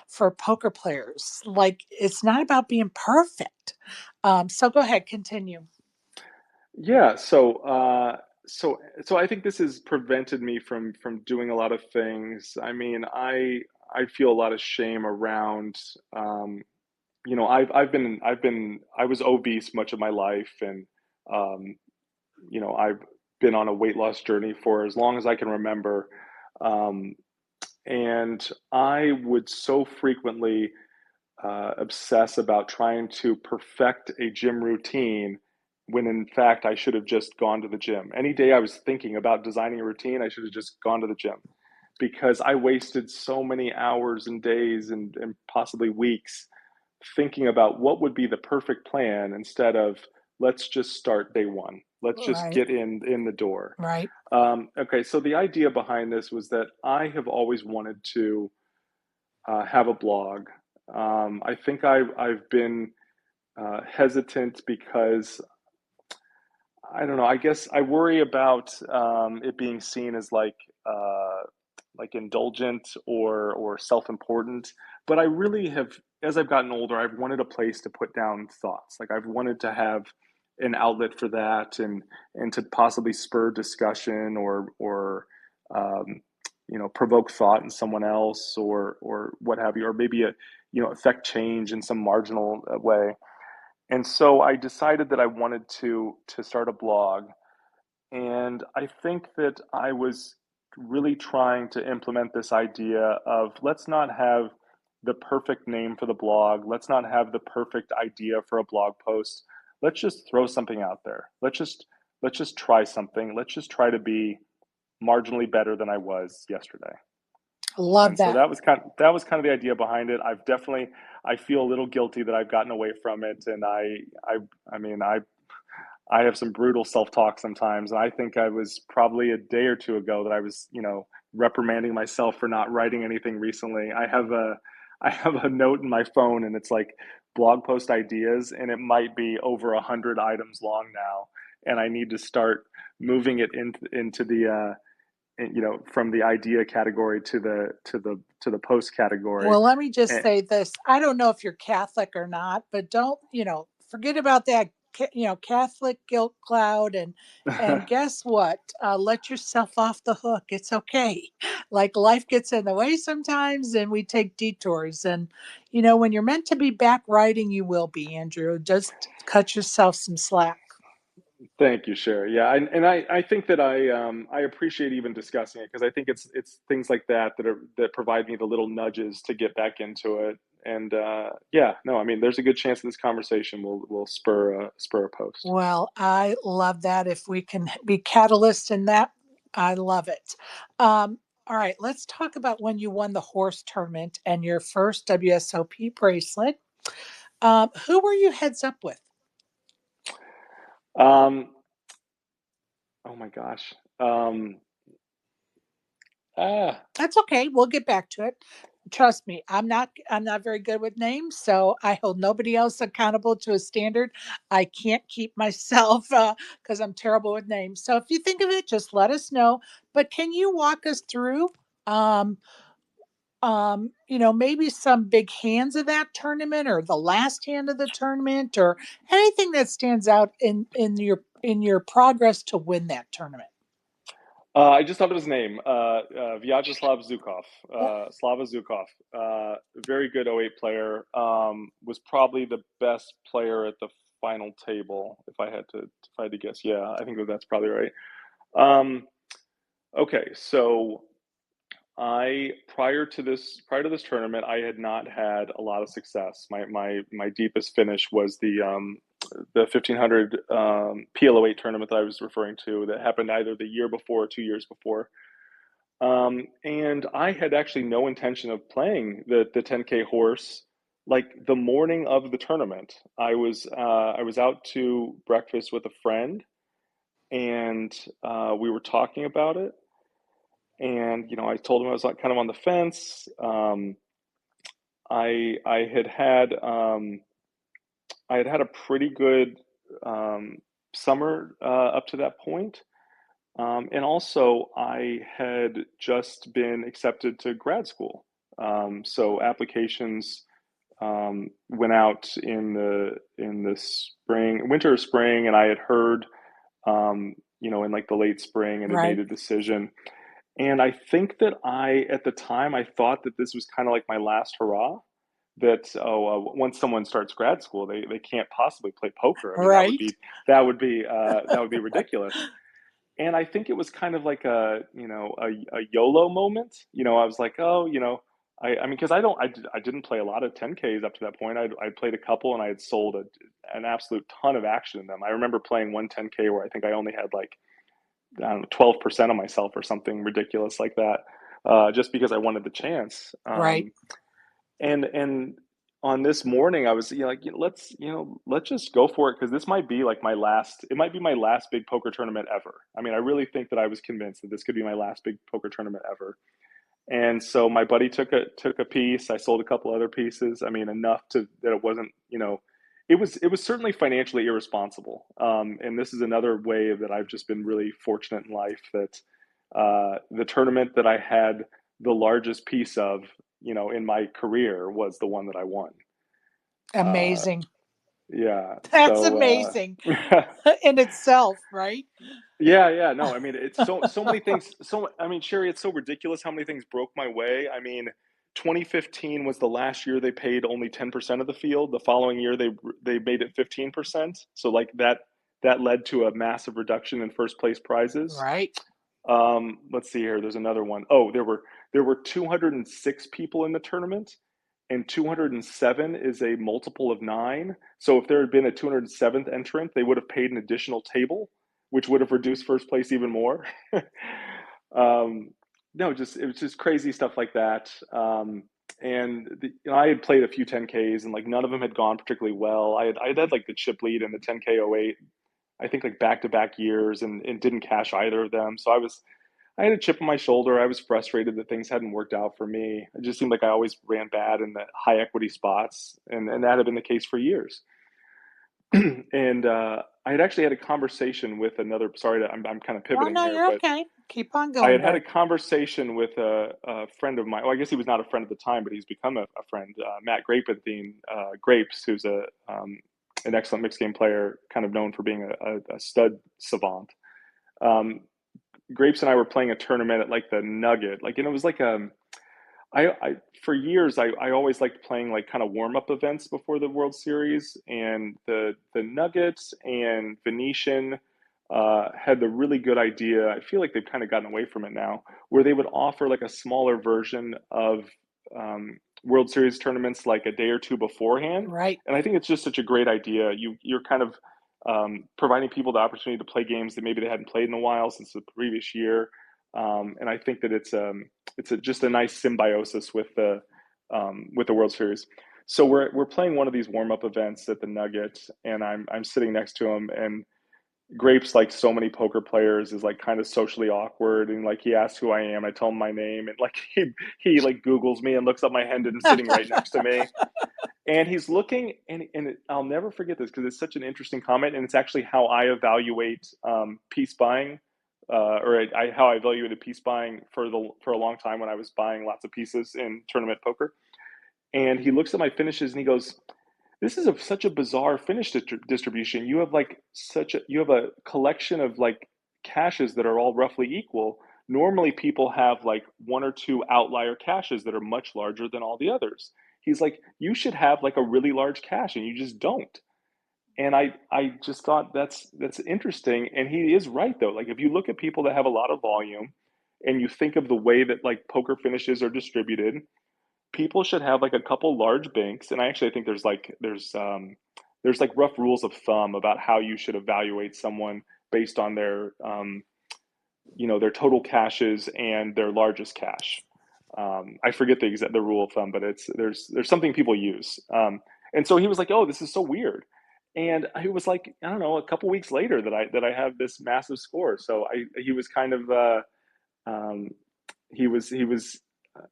for poker players. Like, it's not about being perfect. So go ahead, continue. Yeah, so I think this has prevented me from doing a lot of things. I mean, I feel a lot of shame around I was obese much of my life, and um I've been on a weight loss journey for as long as I can remember. Um, and I would so frequently obsess about trying to perfect a gym routine when in fact I should have just gone to the gym. Any day I was thinking about designing a routine, I should have just gone to the gym, because I wasted so many hours and days and possibly weeks thinking about what would be the perfect plan instead of let's just start day one. Let's just Right, get in the door. right. Okay, so the idea behind this was that I have always wanted to have a blog. I think I've been hesitant because I don't know. I guess I worry about it being seen as like indulgent or self-important. But I really have, as I've gotten older, I've wanted a place to put down thoughts. Like I've wanted to have an outlet for that, and to possibly spur discussion or um, provoke thought in someone else or what have you, or maybe affect change in some marginal way. And so I decided that I wanted to start a blog, and I think that I was really trying to implement this idea of let's not have the perfect name for the blog, let's not have the perfect idea for a blog post. Let's just throw something out there. Let's just try something. Let's just try to be marginally better than I was yesterday. Love And so that. that was kind of the idea behind it. I feel a little guilty that I've gotten away from it, and I mean I have some brutal self-talk sometimes, and I think I was probably a day or two ago that I was reprimanding myself for not writing anything recently. I have a note in my phone, and it's like blog post ideas, and it might be over 100 items long now, and I need to start moving it into the from the idea category to the post category. Well, let me just And say this. I don't know if you're Catholic or not, but don't, forget about that, Catholic guilt cloud and guess what? Let yourself off the hook. It's okay. Like life gets in the way sometimes and we take detours and when you're meant to be back writing, you will be, Andrew. Just cut yourself some slack. Thank you, Sherry. Yeah, and I think that I appreciate even discussing it, because I think it's things like that provide me the little nudges to get back into it. And yeah, no, I mean, there's a good chance that this conversation will spur a post. Well, I love that. If we can be catalyst in that, I love it. All right, let's talk about when you won the horse tournament and your first WSOP bracelet. Who were you heads up with? Um, oh my gosh. Ah, That's okay. We'll get back to it. Trust me, I'm not very good with names, so I hold nobody else accountable to a standard. I can't keep myself because I'm terrible with names. So if you think of it, just let us know. But can you walk us through um, maybe some big hands of that tournament or the last hand of the tournament or anything that stands out in your progress to win that tournament. I just thought of his name, Vyacheslav Zukov, Slava Zukov. Very good '08 player. Was probably the best player at the final table, if I had to guess. Yeah, I think that's probably right. Um, Okay, so prior to this tournament, I had not had a lot of success. My deepest finish was the 1500 PLO8 tournament that I was referring to that happened either the year before or 2 years before. And I had actually no intention of playing the 10K horse. Like the morning of the tournament, I was out to breakfast with a friend, and we were talking about it. And I told him I was like kind of on the fence. I had had a pretty good summer up to that point. And also, I had just been accepted to grad school. So applications went out in the spring, winter or spring, and I had heard, in like the late spring, and had made Right. a decision. And I think that at the time, I thought that this was kind of like my last hurrah. That once someone starts grad school, they can't possibly play poker. I mean, Right. that would be ridiculous. And I think it was kind of like a YOLO moment. I was like, oh, I mean, because I didn't play a lot of 10Ks up to that point. I played a couple, and I had sold an absolute ton of action in them. I remember playing one 10K where I think I only had like, I don't know, 12% of myself or something ridiculous like that, just because I wanted the chance. Right. And on this morning, I was like, let's just go for it, because this might be like it might be my last big poker tournament ever. I mean, I really think that I was convinced that this could be my last big poker tournament ever. And so my buddy took a piece. I sold a couple other pieces. I mean, enough that it wasn't, it was certainly financially irresponsible. And this is another way that I've just been really fortunate in life, that the tournament that I had the largest piece of, in my career, was the one that I won. Uh, Amazing. yeah. That's So amazing in itself, right? yeah, yeah. No, I mean, it's so many things. I mean, Sherry, it's so ridiculous how many things broke my way. I mean, 2015 was the last year they paid only 10% of the field. The following year they made it 15%. So like that led to a massive reduction in first place prizes. Right. Let's see here. There's another one. Oh, there were 206 people in the tournament, and 207 is a multiple of 9. So if there had been a 207th entrant, they would have paid an additional table, which would have reduced first place even more. um, no, just it was just crazy stuff like that. And I had played a few 10Ks, and like none of them had gone particularly well. I had like the chip lead in the 10K08, I think like back to back years, and didn't cash either of them. So I had a chip on my shoulder. I was frustrated that things hadn't worked out for me. It just seemed like I always ran bad in the high equity spots, and that had been the case for years. And I had actually had a conversation with another. Sorry, I'm kind of Oh pivoting no, here, you're but okay. Keep on I going, had a bud. conversation with a friend of mine. Well, I guess he was not a friend at the time, but he's become a friend. Matt Grapenthien, Grapes, who's an excellent mixed game player, kind of known for being a stud savant. Um, Grapes and I were playing a tournament at like the Nugget, like, and it was like I for years I always liked playing like kind of warm up events before the World Series, and the Nuggets and Venetian had the really good idea. I feel like they've kind of gotten away from it now, where they would offer like a smaller version of World Series tournaments like a day or two beforehand, Right. and I think it's just such a great idea. You're kind of providing people the opportunity to play games that maybe they hadn't played in a while since the previous year, and I think that just a nice symbiosis with the World Series. So we're playing one of these warm up events at the Nugget, and I'm sitting next to him, and Grapes, like so many poker players, is like kind of socially awkward, and like he asks who I am. I tell him my name, and like he like Googles me and looks up my hand and sitting right next to me, and he's looking, and I'll never forget this because it's such an interesting comment, and it's actually how I evaluate piece buying, how I evaluated piece buying for a long time when I was buying lots of pieces in tournament poker. And he looks at my finishes and he goes, "This is such a bizarre finish distribution. You have a collection of like caches that are all roughly equal. Normally, people have like one or two outlier caches that are much larger than all the others." He's like, "You should have like a really large cache, and you just don't." And I just thought that's interesting. And he is right though. Like if you look at people that have a lot of volume, and you think of the way that like poker finishes are distributed, people should have like a couple large banks. And I actually think there's like rough rules of thumb about how you should evaluate someone based on their their total caches and their largest cache. I forget the rule of thumb, but there's something people use. And so he was like, "Oh, this is so weird," and I was like, I don't know, a couple weeks later that I have this massive score. So he was kind of um, he was he was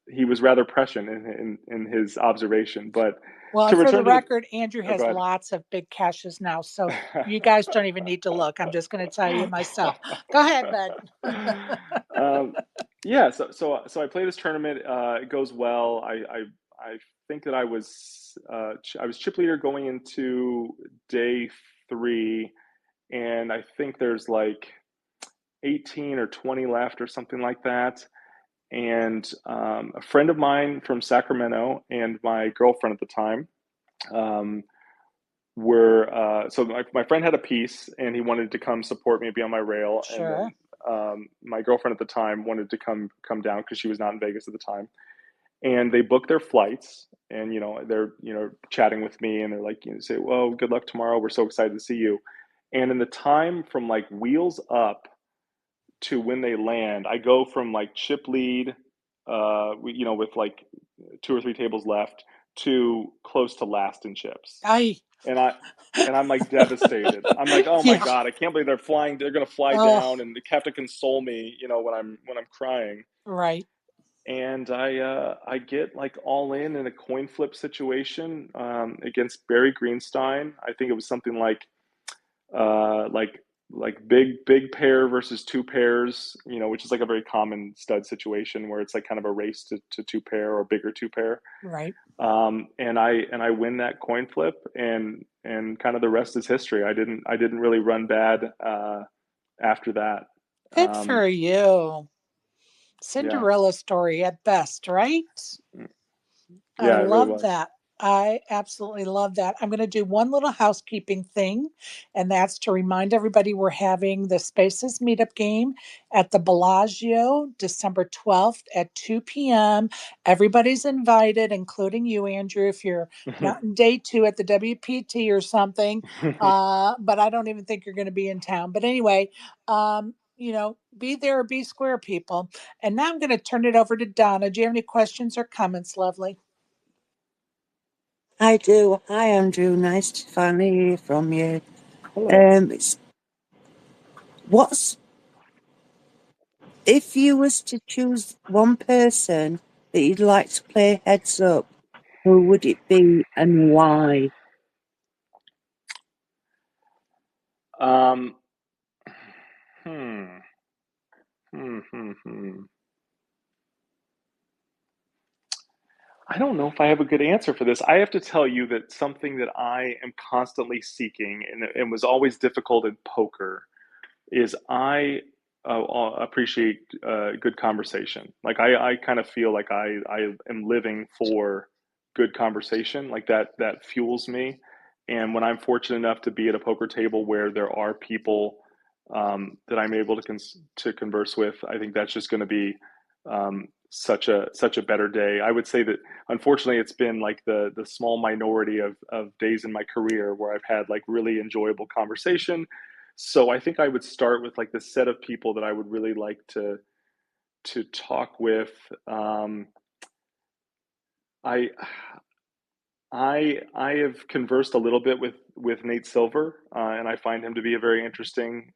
he was rather prescient in his observation. But Well, to and for the return to the record, Andrew oh, has go lots of big caches now, so you guys don't even need to look. I'm just going to tell you myself. Go ahead, bud. um, yeah, so I play this tournament. It goes well. I think that I was chip leader going into day three, and I think there's like 18 or 20 left or something like that. And a friend of mine from Sacramento and my girlfriend at the time um, were so my friend had a piece and he wanted to come support me, be on my rail, and then Sure. my girlfriend at the time wanted to come down because she was not in Vegas at the time, and they booked their flights, and they're chatting with me, and they're like, say, well, good luck tomorrow, we're so excited to see you. And in the time from like wheels up to when they land, I go from like chip lead, with like two or three tables left, to close to last in chips, I, and I'm like devastated. I'm like, oh my yeah. god, I can't believe they're flying. They're gonna fly Oh, down, and they have to console me, when I'm crying. right. And I get like all in a coin flip situation against Barry Greenstein. I think it was something uh, like like big pair versus two pairs, which is like a very common stud situation where it's like kind of a race to two pair or bigger two pair. Right. And I win that coin flip, and kind of the rest is history. I didn't really run bad after that. Good for Um, you. yeah, Cinderella story at best, right? I yeah, it really love was. that. I absolutely love that. I'm going to do one little housekeeping thing, and that's to remind everybody we're having the Spaces meetup game at the Bellagio December 12th at 2 p.m. Everybody's invited, including you, Andrew, if you're not in day two at the WPT or something. But I don't even think you're going to be in town. But anyway, be there or be square, people. And now I'm going to turn it over to Donna. Do you have any questions or comments, lovely? I do. Hi, Andrew. Nice to finally hear from you. Hello. It's, what's if you was to choose one person that you'd like to play heads up, who would it be and why? Um, hmm, hmm. I don't know if I have a good answer for this. I have to tell you that something that I am constantly seeking, and was always difficult in poker, is I appreciate good conversation. Like I kind of feel like I am living for good conversation. Like that fuels me. And when I'm fortunate enough to be at a poker table where there are people that I'm able to converse with, I think that's just going to be such a better day. I would say that unfortunately it's been like the small minority of days in my career where I've had like really enjoyable conversation. So I think I would start with like the set of people that I would really like to talk with. I I have conversed a little bit with Nate Silver, and I find him to be a very interesting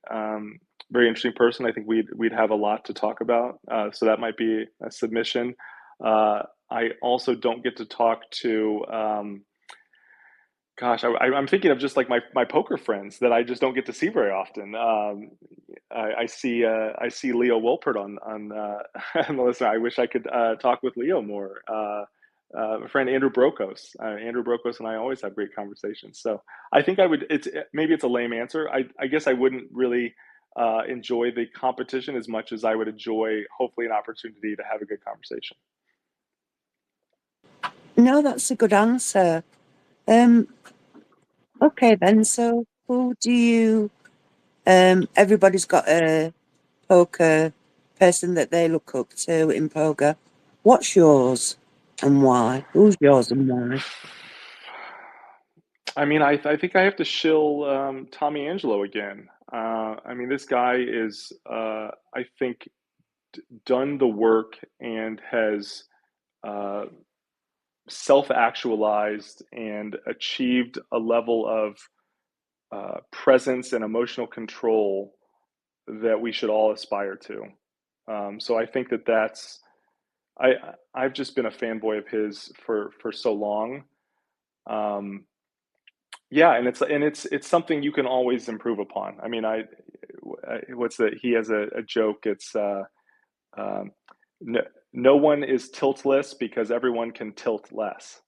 person. I think we'd have a lot to talk about. So that might be a submission. I also don't get to talk to. Gosh, I'm thinking of just like my poker friends that I just don't get to see very often. I see Leo Wolpert on the list. I wish I could talk with Leo more. My friend Andrew Brokos. Andrew Brokos and I always have great conversations. So I think I would. Maybe it's a lame answer. I guess I wouldn't really enjoy the competition as much as I would enjoy hopefully an opportunity to have a good conversation. No, that's a good answer. Um, okay then. So, who do you? Everybody's got a poker person that they look up to in poker. What's yours and why? Who's yours and why? I mean, I think I have to shill Tommy Angelo again. I mean, this guy is, I think, done the work and has uh, self-actualized and achieved a level of presence and emotional control that we should all aspire to. So I think that's I I've just been a fanboy of his for so long. Um, yeah, and it's something you can always improve upon. I mean, what's the he has a joke. It's um, no, no one is tiltless because everyone can tilt less.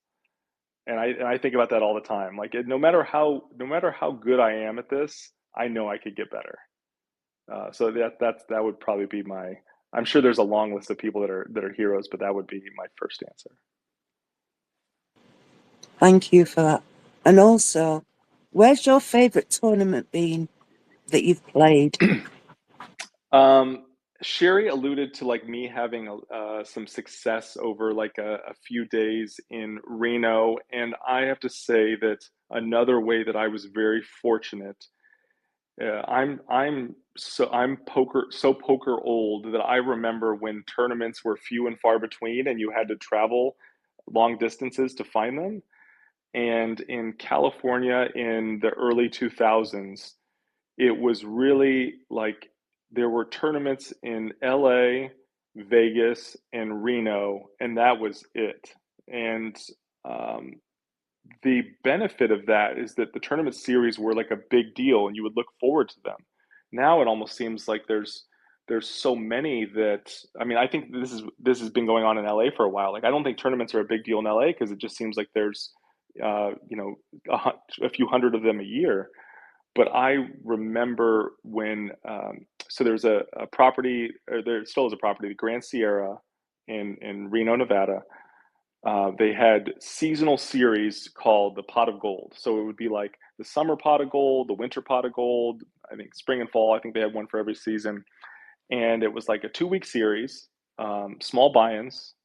And I think about that all the time. Like no matter how good I am at this, I know I could get better. So that would probably be my. I'm sure there's a long list of people that are heroes, but that would be my first answer. Thank you for that. And also, where's your favourite tournament been that you've played? Um, Sherry alluded to like me having some success over like a few days in Reno, and I have to say that another way that I was very fortunate. I'm poker old that I remember when tournaments were few and far between, and you had to travel long distances to find them. And in California in the early 2000s, it was really like there were tournaments in LA, Vegas, and Reno, and that was it. And um, the benefit of that is that the tournament series were like a big deal and you would look forward to them. Now it almost seems like there's so many that I mean I think this has been going on in LA for a while. Like I don't think tournaments are a big deal in LA because it just seems like there's you know a few hundred of them a year. But I remember when so there's a property or there still is a property, the Grand Sierra in Reno, Nevada. They had seasonal series called the Pot of Gold. So it would be like the summer pot of gold, the winter pot of gold, I think spring and fall. I think they had one for every season. And it was like a 2 week series, small buy ins,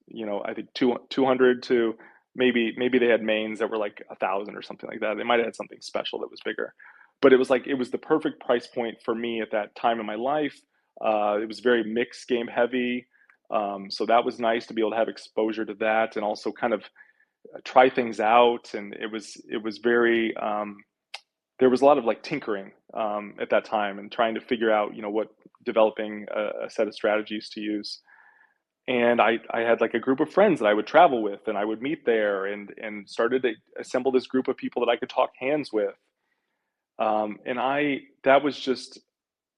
I think 200 to maybe they had mains that were like 1,000 or something like that. They might have had something special that was bigger. But it was like, it was the perfect price point for me at that time in my life. It was very mixed game heavy. So that was nice to be able to have exposure to that and also kind of try things out. And it was very there was a lot of like tinkering at that time and trying to figure out what developing a set of strategies to use. And I had like a group of friends that I would travel with and I would meet there and started to assemble this group of people that I could talk hands with. And I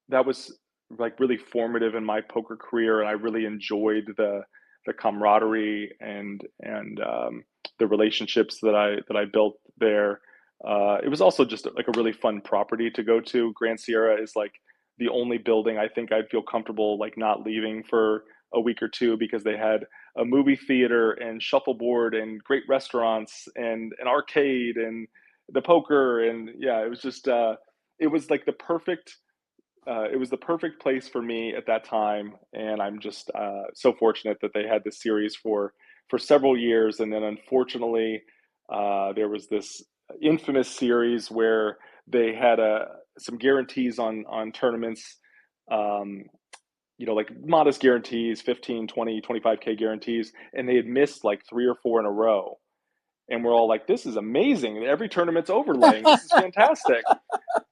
that was like really formative in my poker career, and I really enjoyed the camaraderie and the relationships that I built there. It was also just like a really fun property to go to. Grand Sierra is like the only building I think I'd feel comfortable like not leaving for a week or two because they had a movie theater and shuffleboard and great restaurants and an arcade and the poker and yeah, it was just it was like it was the perfect place for me at that time, and I'm just so fortunate that they had this series for several years, and then unfortunately, there was this infamous series where they had some guarantees on tournaments, um, like modest guarantees, 15, 20, 25K guarantees, and they had missed like three or four in a row. And we're all like, this is amazing. Every tournament's overlaying. This is fantastic.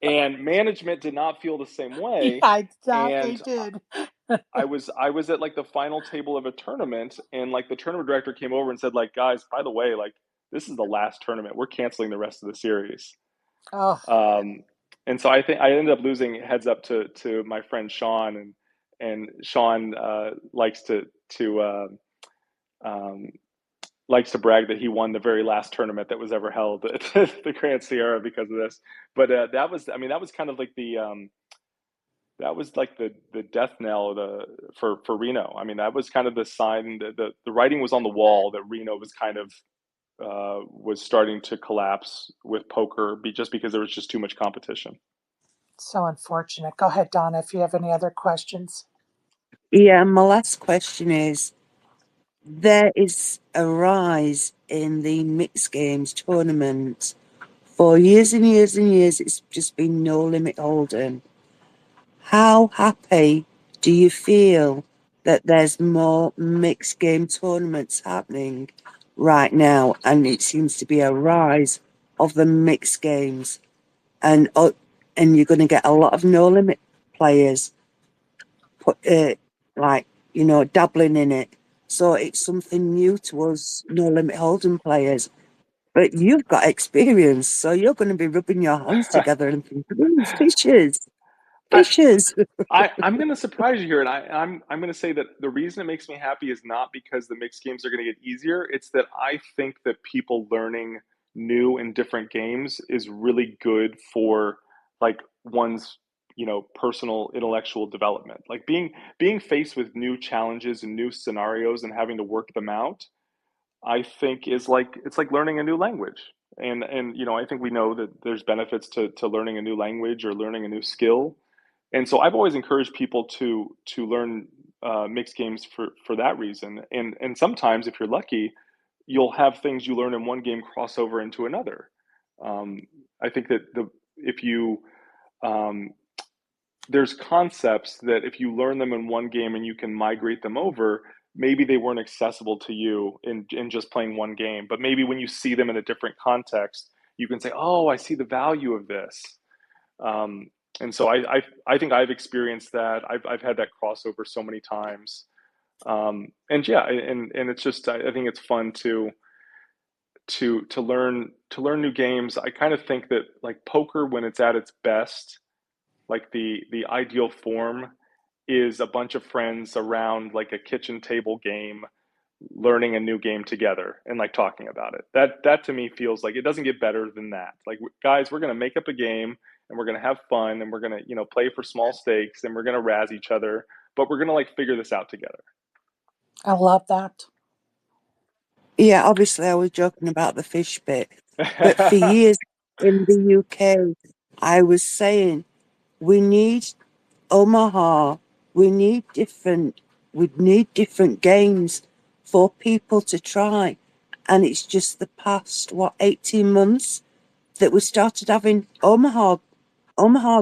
And management did not feel the same Yeah, way. I doubt they And did. I was at like the final table of a tournament, and like the tournament director came over and said, like, guys, by the way, like this is the last tournament. We're canceling the rest of the series. Oh, Um, and so I think I ended up losing heads up to my friend Sean, and Sean to um, likes to brag that he won the very last tournament that was ever held at the Grand Sierra because of this. But that was, I mean, that was kind of like that was like the death knell for Reno. I mean, that was kind of the sign that the writing was on the wall that Reno was kind of was starting to collapse with poker, just because there was just too much competition. so unfortunate. Go ahead, Donna, if you have any other questions. Yeah, and my last question is, there is a rise in the mixed games tournament. For years and years and years, it's just been no limit hold'em. How happy do you feel that there's more mixed game tournaments happening right now? And it seems to be a rise of the mixed games, and you're going to get a lot of no limit players put like dabbling in it. So it's something new to us no limit hold'em players. But you've got experience, so you're going to be rubbing your hands together and thinking, "Ooh, fishes, I, fishes." I'm going to surprise you here, and I'm going to say that the reason it makes me happy is not because the mixed games are going to get easier. It's that I think that people learning new and different games is really good for like one's personal intellectual development. Like being faced with new challenges and new scenarios and having to work them out, I think is like it's like learning a new language. And I think we know that there's benefits to learning a new language or learning a new skill, and so I've always encouraged people to learn mixed games for that reason. And sometimes, if you're lucky, you'll have things you learn in one game cross over into another. Um, I think that if you um, there's concepts that if you learn them in one game and you can migrate them over, maybe they weren't accessible to you in just playing one game. But maybe when you see them in a different context, you can say, "Oh, I see the value of this." Um, and so I think I've experienced that. I've had that crossover so many times. And yeah, and it's just I think it's fun to learn new games. I kind of think that like poker when it's at its best, like the ideal form is a bunch of friends around like a kitchen table game learning a new game together and like talking about it. That to me feels like it doesn't get better than that. Like guys, we're going to make up a game and we're going to have fun and we're going to, play for small stakes and we're going to razz each other, but we're going to like figure this out together. I love that. Yeah, obviously I was joking about the fish bit, but for years in the UK, I was saying we need Omaha, we need different games for people to try. And it's just the past, 18 months that we started having Omaha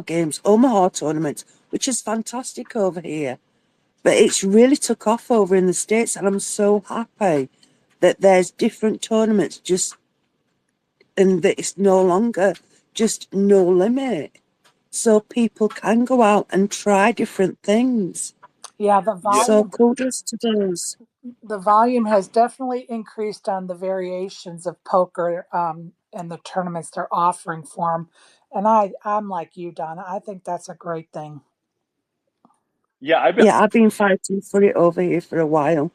games, Omaha tournaments, which is fantastic over here. But it's really took off over in the States, and I'm so happy that there's different tournaments and that it's no longer just no limit. So people can go out and try different things. Yeah, Yeah. So kudos to those. the volume has definitely increased on the variations of poker and the tournaments they're offering for them. And I'm like you, Donna. I think that's a great thing. Yeah, Yeah, I've been fighting for it over here for a while,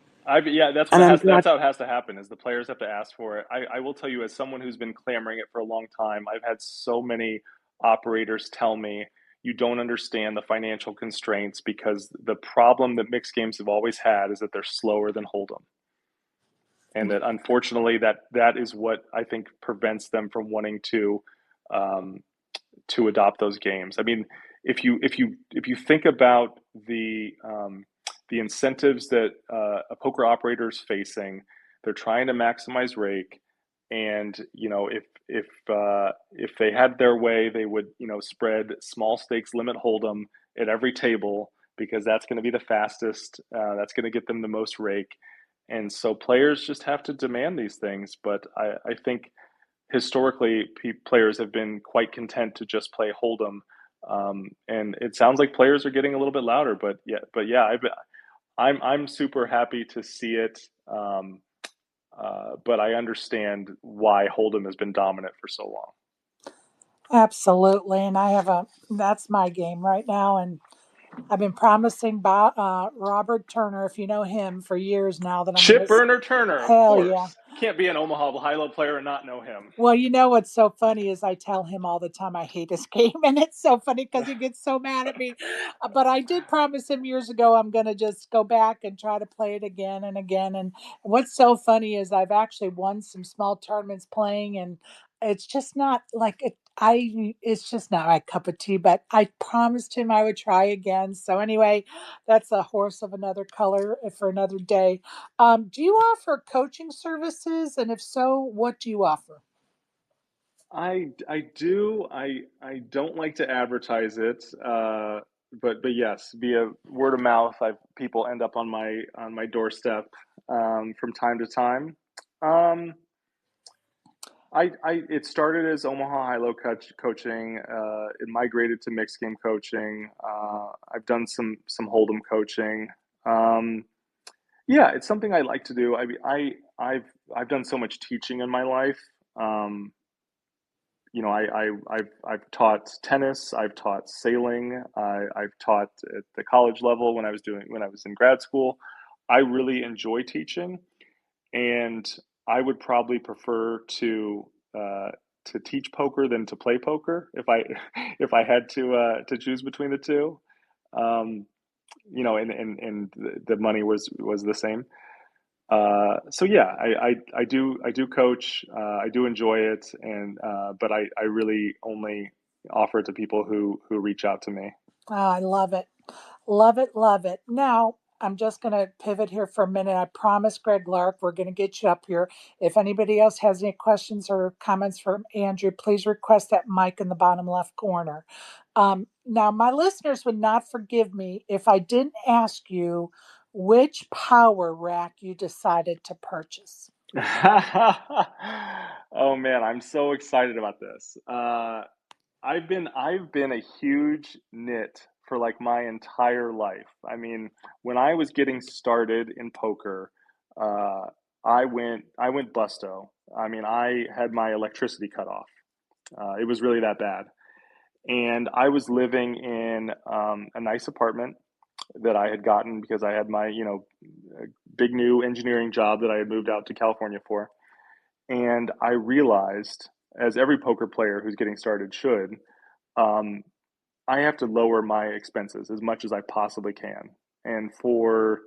yeah, that's what and it I'm has. glad. That's how it has to happen. Is the players have to ask for it. I will tell you, as someone who's been clamoring it for a long time, I've had so many operators tell me you don't understand the financial constraints because the problem that mixed games have always had is that they're slower than Hold'em, and that unfortunately that is what I think prevents them from wanting um, to adopt those games. I mean, if you think about the incentives that a poker operator is facing, they're trying to maximize rake, and if they had their way, they would spread small stakes limit hold'em at every table because that's going to be the fastest. That's going to get them the most rake, and so players just have to demand these things. But I think historically players have been quite content to just play hold'em, and it sounds like players are getting a little bit louder. But yeah, I'm super happy to see it. But I understand why hold'em has been dominant for so long. Absolutely. And that's my game right now. And I've been promising Robert Turner, if you know him, for years now that I'm going Chip to, Burner Turner, of hell yeah. course. You can't be an Omaha high-low player and not know him. Well, you know what's so funny is I tell him all the time I hate his game, and it's so funny because he gets so mad at me. But I did promise him years ago I'm going to just go back and try to play it again and again. And what's so funny is I've actually won some small tournaments playing, and it's just not like it. It's just not my cup of tea, but I promised him I would try again. So anyway, that's a horse of another color for another day. Do you offer coaching services? And if so, what do you offer? I do. I don't like to advertise it, but yes, via word of mouth, I've people end up on my doorstep from time to time. Um, I it started as Omaha high-low coaching. It migrated to mixed game coaching. I've done some Hold'em coaching. Um, yeah, it's something I like to do. I've done so much teaching in my life. Um, I've taught tennis, I've taught sailing, I've taught at the college level when I was in grad school. I really enjoy teaching, and I would probably prefer uh, to teach poker than to play poker if I if I had to choose between the two. Um, and the money was the same. So yeah, I do coach. I do enjoy it, and but I really only offer it to people who reach out to me. Oh, I love it. Love it, love it. Now, I'm just going to pivot here for a minute. I promise, Greg Lark, we're going to get you up here. If anybody else has any questions or comments for Andrew, please request that mic in the bottom left corner. Now, my listeners would not forgive me if I didn't ask you which power rack you decided to purchase. Oh man, I'm so excited about this. I've been a huge nit for like my entire life. I mean, when I was getting started in poker, uh, I went busto. I mean, I had my electricity cut off. It was really that bad, and I was living in a nice apartment that I had gotten because I had my big new engineering job that I had moved out to California for, and I realized, as every poker player who's getting started should. Um, I have to lower my expenses as much as I possibly can. And for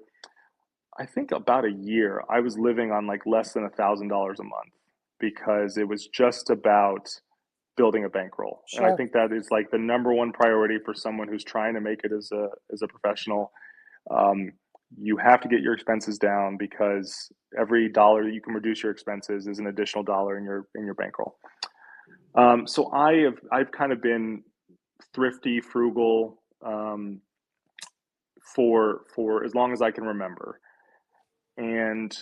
I think about a year, I was living on like less than $1,000 a month because it was just about building a bankroll. And I Sure. think that is like the number one priority for someone who's trying to make it as a professional. Um, you have to get your expenses down because every dollar that you can reduce your expenses is an additional dollar in your bankroll. So I've kind of been thrifty, frugal, for as long as I can remember. And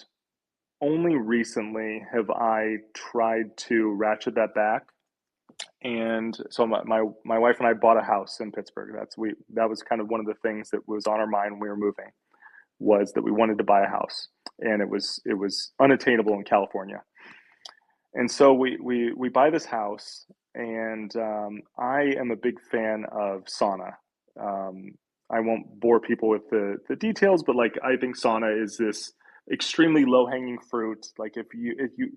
only recently have I tried to ratchet that back. And so my wife and I bought a house in Pittsburgh. That was kind of one of the things that was on our mind when we were moving, was that we wanted to buy a house, and it was unattainable in California. And so we buy this house, and I am a big fan of sauna. Um, I won't bore people with the details, but like I think sauna is this extremely low hanging fruit. Like if you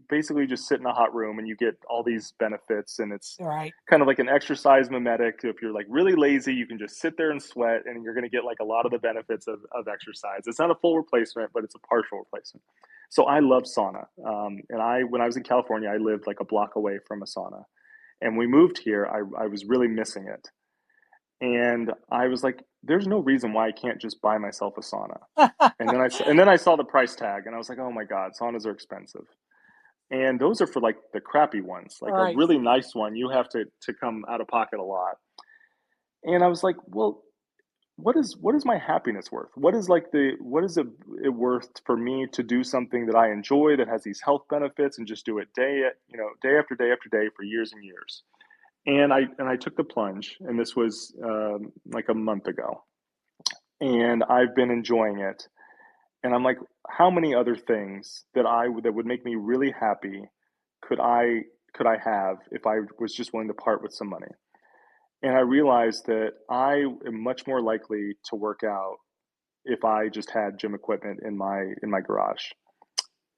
basically just sit in a hot room and you get all these benefits, and it's Right. kind of like an exercise mimetic. If you're like really lazy, you can just sit there and sweat, and you're going to get like a lot of the benefits of exercise. It's not a full replacement, but it's a partial replacement. So I love sauna. And when I was in California, I lived like a block away from a sauna. And we moved here, I was really missing it. And I was like, there's no reason why I can't just buy myself a sauna. And then I saw the price tag, and I was like, oh my God, saunas are expensive. And those are for like the crappy ones. Like a Right. really nice one, you have to come out of pocket a lot. And I was like, well, what is my happiness worth? What is it worth for me to do something that I enjoy, that has these health benefits, and just do it day after day after day for years and years. And I took the plunge, and this was like a month ago, and I've been enjoying it. And I'm like, how many other things that would make me really happy could could I have if I was just willing to part with some money? And I realized that I am much more likely to work out if I just had gym equipment in my garage.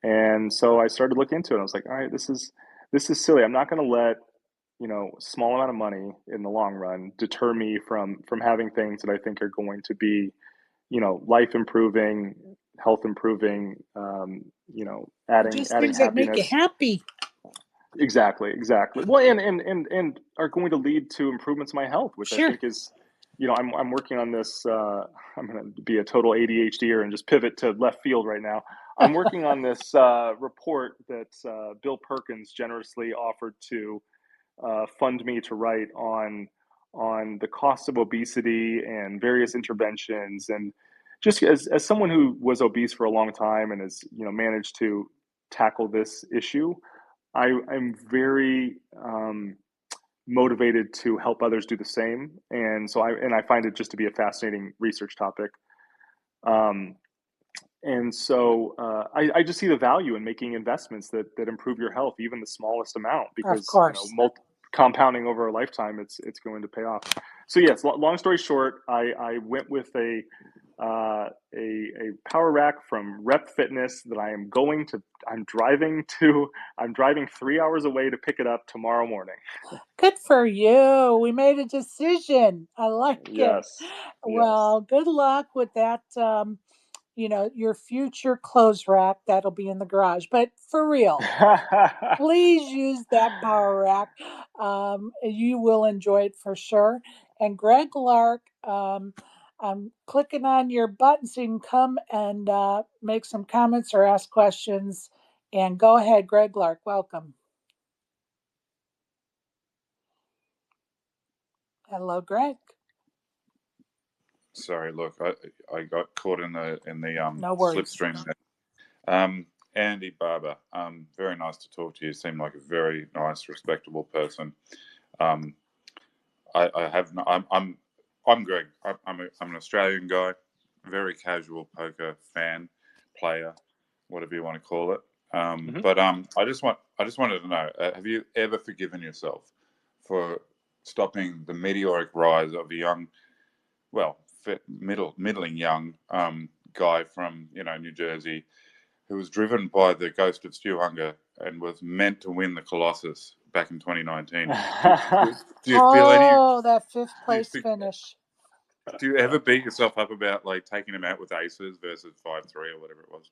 And so I started looking into it. I was like, all right, this is silly. I'm not going to let a small amount of money in the long run deter me from having things that I think are going to be life improving, health improving, Just adding things that make you happiness. happy. Exactly. Well, and are going to lead to improvements in my health, which I Sure. think is, I'm working on this. I'm going to be a total ADHDer and just pivot to left field right now. I'm working on this report that Bill Perkins generously offered to fund me to write on the costs of obesity and various interventions. And just as someone who was obese for a long time and has managed to tackle this issue, I'm very motivated to help others do the same, and so I find it just to be a fascinating research topic. Um, and so I just see the value in making investments that improve your health, even the smallest amount, Of because course. compounding over a lifetime, it's going to pay off. So yes, long story short, I went with a power rack from Rep Fitness that I'm driving 3 hours away to pick it up tomorrow morning. Good for you. We made a decision. I like it. Yes. Well, good luck with that. Your future clothes rack that'll be in the garage. But for real, please use that power rack. You will enjoy it for sure. And Greg Lark, I'm clicking on your button so you can come and make some comments or ask questions. And go ahead, Greg Lark. Welcome. Hello, Greg. Sorry, look, I got caught in the No worries. slipstream there. Andy Barber, very nice to talk to you. You seem like a very nice, respectable person. Um, I have no, I'm Greg. I'm an Australian guy, very casual poker fan, player, whatever you want to call it. Mhm. But I just wanted to know, have you ever forgiven yourself for stopping the meteoric rise of a young, well, fit, middling young guy from New Jersey, who was driven by the ghost of Stu Unger and was meant to win the Colossus back in 2019? Do you feel any? Oh, that fifth Do you, place finish. do you ever beat yourself up about like taking him out with aces versus 5-3 or whatever it was?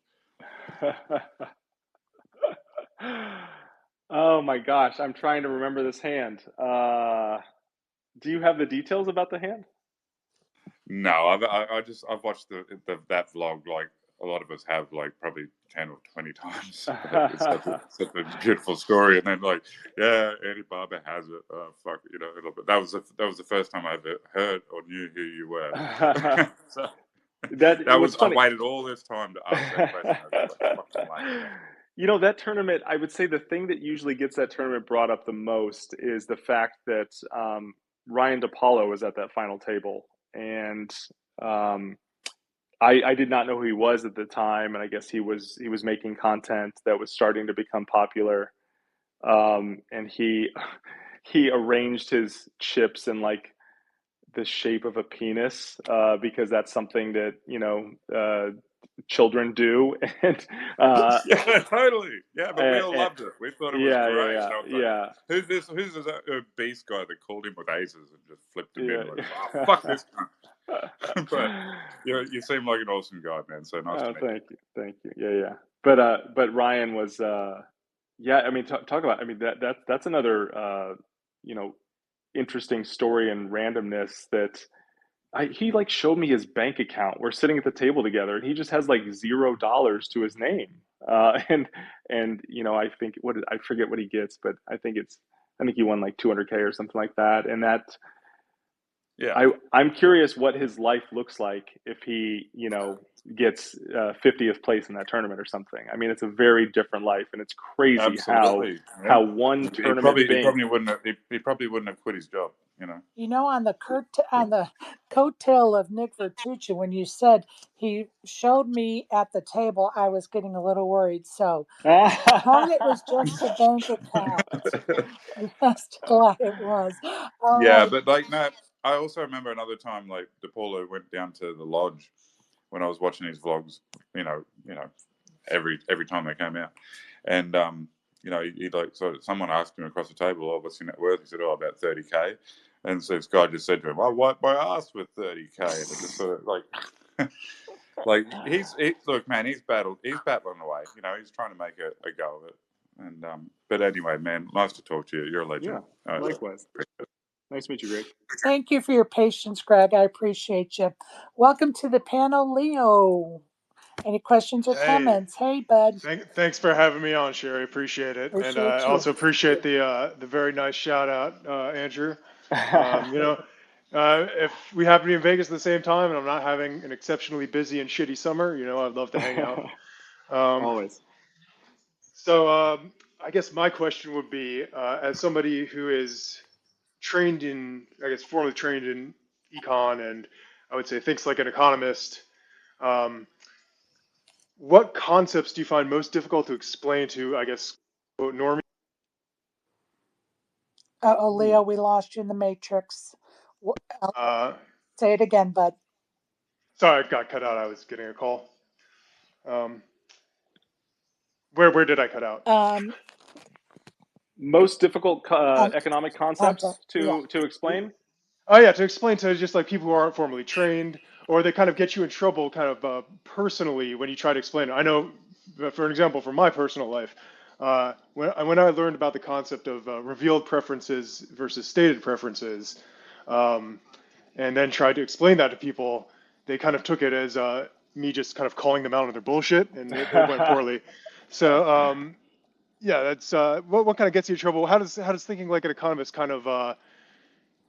Oh my gosh, I'm trying to remember this hand. Do you have the details about the hand? No, I've watched that vlog like a lot of us have, like probably 10 or 20 times. But it's such a beautiful story. And then like, yeah, Andy Barber has it. Oh, fuck, But that was the first time I ever heard or knew who you were. So That what's I funny. waited all this time to ask that question. I was like, fucking lame, man. That tournament, I would say the thing that usually gets that tournament brought up the most is the fact that Ryan DePaulo was at that final table. And um, I did not know who he was at the time. And I guess he was making content that was starting to become popular. And he arranged his chips in like the shape of a penis because that's something that children do. And Yeah, totally. Yeah, but we all and, loved it. We thought it was yeah, great. yeah, And I was like, yeah, who's this? Who's this beast guy that called him with aces and just flipped him in? Like, oh, yeah. fuck this guy. But you seem like an awesome guy, man. So nice to Oh, meet you. thank you. Yeah, yeah. But Ryan was, yeah. I mean, talk about. I mean, that's another, you know, interesting story and randomness that he like showed me his bank account. We're sitting at the table together, and he just has like $0 to his name. And I think I forget what he gets, but I think he won like 200K or something like that. And Yeah, I'm curious what his life looks like if he gets 50th place in that tournament or something. I mean, it's a very different life, and it's crazy absolutely. Yeah, how one he tournament probably he bank. probably wouldn't have, he probably wouldn't have quit his job. On the coattail of Nick Vertucci, when you said he showed me at the table, I was getting a little worried. So glad it was just the bank account. Just glad it was. All Yeah, right. but like no, I also remember another time like DePaulo went down to the lodge when I was watching his vlogs. Every time they came out, and he like so someone asked him across the table, "Oh, what's your net worth?" He said, "Oh, about 30K," and so this guy just said to him, "I wiped my ass with 30K," and it just sort of like. Like look, man, he's battling away. He's trying to make a go of it. And but anyway, man, nice to talk to you. You're a legend. Yeah, likewise. Nice to meet you, Greg. Thank you for your patience, Greg. I appreciate you. Welcome to the panel, Leo. Any questions or comments? Hey, bud. Thanks for having me on, Sherry. Appreciate it. And Appreciate I you. also appreciate the very nice shout out, Andrew. If we happen to be in Vegas at the same time and I'm not having an exceptionally busy and shitty summer, I'd love to hang out. Always. So I guess my question would be, as somebody who is trained in, I guess, formally trained in econ, and I would say thinks like an economist, what concepts do you find most difficult to explain to, I guess, quote, normies? Oh, Leo, we lost you in the matrix. Say it again, bud. Sorry, I got cut out. I was getting a call. Where did I cut out? Most difficult economic concepts to explain? Oh yeah, to explain to just like people who aren't formally trained, or they kind of get you in trouble kind of personally when you try to explain it. I know, for an example, from my personal life, when I learned about the concept of revealed preferences versus stated preferences, and then tried to explain that to people, they kind of took it as me just kind of calling them out on their bullshit, and it went poorly. So yeah, that's what kind of gets you in trouble. How does thinking like an economist kind of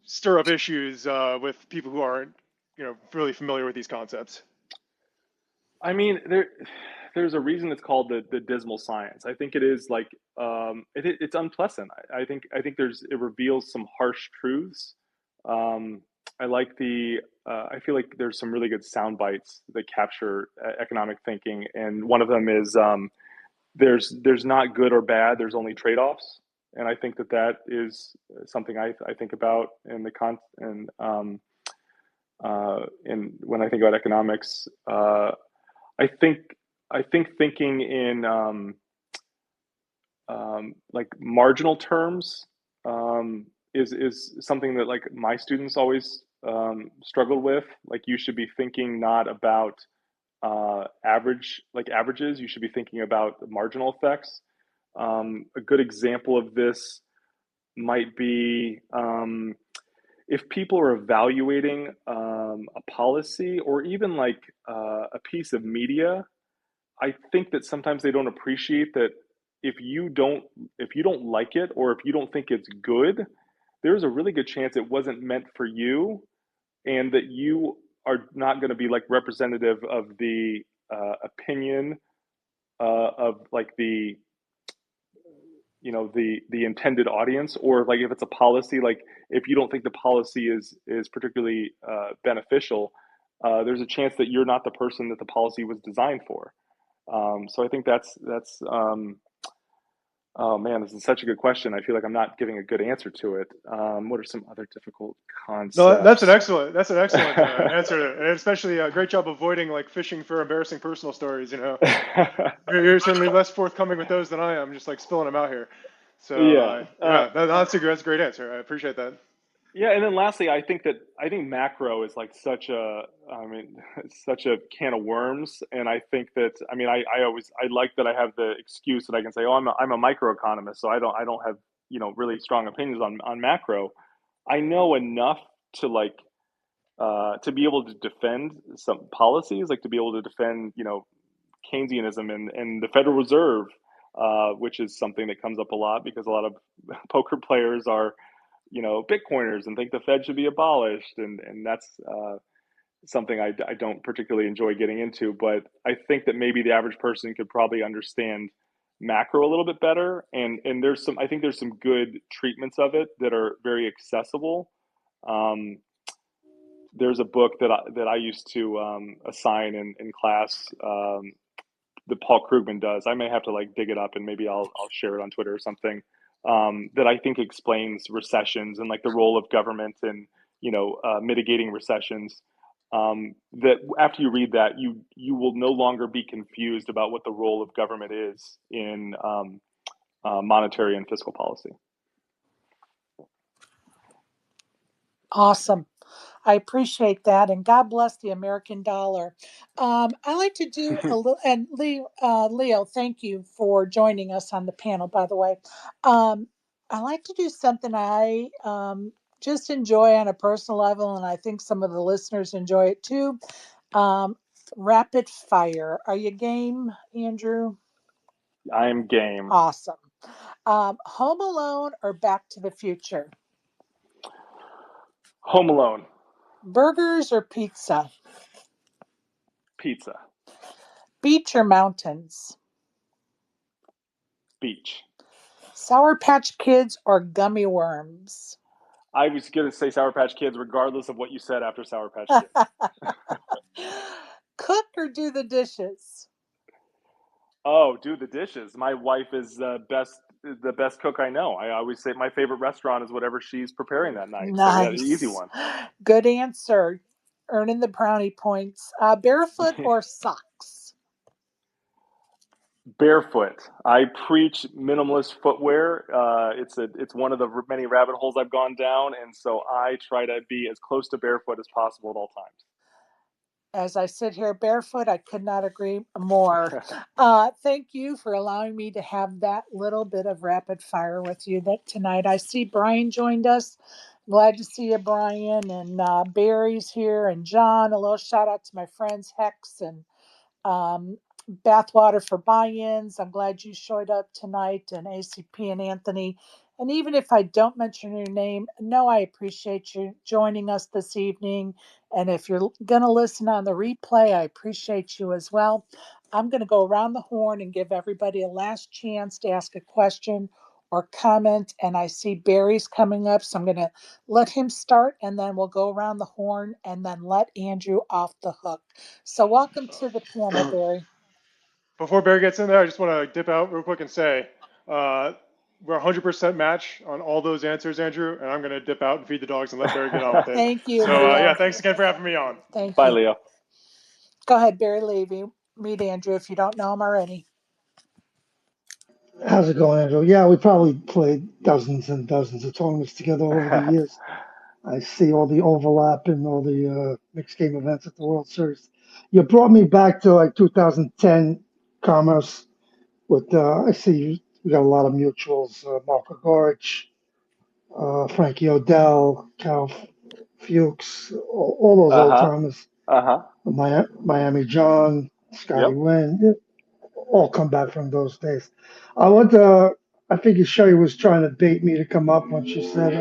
stir up issues with people who aren't, really familiar with these concepts? I mean, there's a reason it's called the dismal science. I think it is like it's unpleasant. I think it reveals some harsh truths. I like I feel like there's some really good sound bites that capture economic thinking, and one of them is there's not good or bad. There's only trade-offs, and I think that is something I think about in and when I think about economics. I think thinking in like marginal terms is something that like my students always struggled with. Like you should be thinking not about averages. You should be thinking about marginal effects. A good example of this might be if people are evaluating a policy or even like a piece of media. I think that sometimes they don't appreciate that if you don't like it or if you don't think it's good, there's a really good chance it wasn't meant for you, and that you are not going to be like representative of the opinion of like the intended audience, or like if it's a policy, like if you don't think the policy is particularly beneficial, there's a chance that you're not the person that the policy was designed for. So I think that's oh man, this is such a good question. I feel like I'm not giving a good answer to it. What are some other difficult concepts? No, that's an excellent answer, and especially a great job avoiding like fishing for embarrassing personal stories. You're certainly less forthcoming with those than I am, just like spilling them out here. So yeah, that's a great answer. I appreciate that. Yeah, and then lastly, I think macro is like such a can of worms, and I think that I like that I have the excuse that I can say, oh, I'm a microeconomist, so I don't have really strong opinions on macro. I know enough to like to be able to defend some policies, like to be able to defend Keynesianism and the Federal Reserve, which is something that comes up a lot because a lot of poker players are Bitcoiners and think the Fed should be abolished, and that's something I don't particularly enjoy getting into. But I think that maybe the average person could probably understand macro a little bit better, and I think there's some good treatments of it that are very accessible. There's a book that I used to assign in class that Paul Krugman does. I may have to like dig it up and maybe I'll share it on Twitter or something. That I think explains recessions and like the role of government and mitigating recessions. That after you read that, you will no longer be confused about what the role of government is in monetary and fiscal policy. Awesome. I appreciate that, and God bless the American dollar. I like to do a little, and Leo, thank you for joining us on the panel, by the way. I like to do something I just enjoy on a personal level, and I think some of the listeners enjoy it too. Um, Rapid fire. Are you game, Andrew? I am game. Awesome. Home Alone or Back to the Future? Home Alone. Burgers or pizza? Pizza. Beach or mountains? Beach. Sour Patch Kids or gummy worms? I was going to say Sour Patch Kids, regardless of what you said after Sour Patch Kids. Cook or do the dishes? Oh, do the dishes. My wife is the best cook I know. I always say my favorite restaurant is whatever she's preparing that night. So yeah, the easy Nice. one. Good answer. Earning the brownie points. Barefoot or socks? Barefoot. I preach minimalist footwear. It's one of the many rabbit holes I've gone down, and so I try to be as close to barefoot as possible at all As I sit here barefoot, I could not agree more. times. Thank you for allowing me to have that little bit of rapid fire with you that tonight. I see Brian joined us. Glad to see you, Brian. And Barry's here, and John. A little shout out to my friends Hex and um, Bathwater for buy-ins. I'm glad you showed up tonight, and ACP and Anthony. And even if I don't mention your name, no, I appreciate you joining us this evening. And if you're going to listen on the replay, I appreciate you as well. I'm going to go around the horn and give everybody a last chance to ask a question or comment. And I see Barry's coming up, so I'm going to let him start, and then we'll go around the horn and then let Andrew off the hook. So welcome to the panel, Barry. Before Barry gets in there, I just want to dip out real quick and say we're 100% match on all those answers, Andrew, and I'm going to dip out and feed the dogs and let Barry get on with it. Thank you, So, Leo. yeah, thanks again for having me on. Thank Bye, you. Leo. Go ahead, Barry Levy. Meet Andrew if you don't know him already. How's it going, Andrew? Yeah, we probably played dozens and dozens of tournaments together over the years. I see all the overlap in all the mixed game events at the World Series. You brought me back to like 2010 Commerce with, I see we got a lot of mutuals, Marco Goric, Frankie Odell, Cal Fuchs, all those Uh old huh. timers, Uh huh. Miami John, Scotty Yep. Wynn, all come back from those days. I want I figured Sherry was trying to bait me to come up when she said,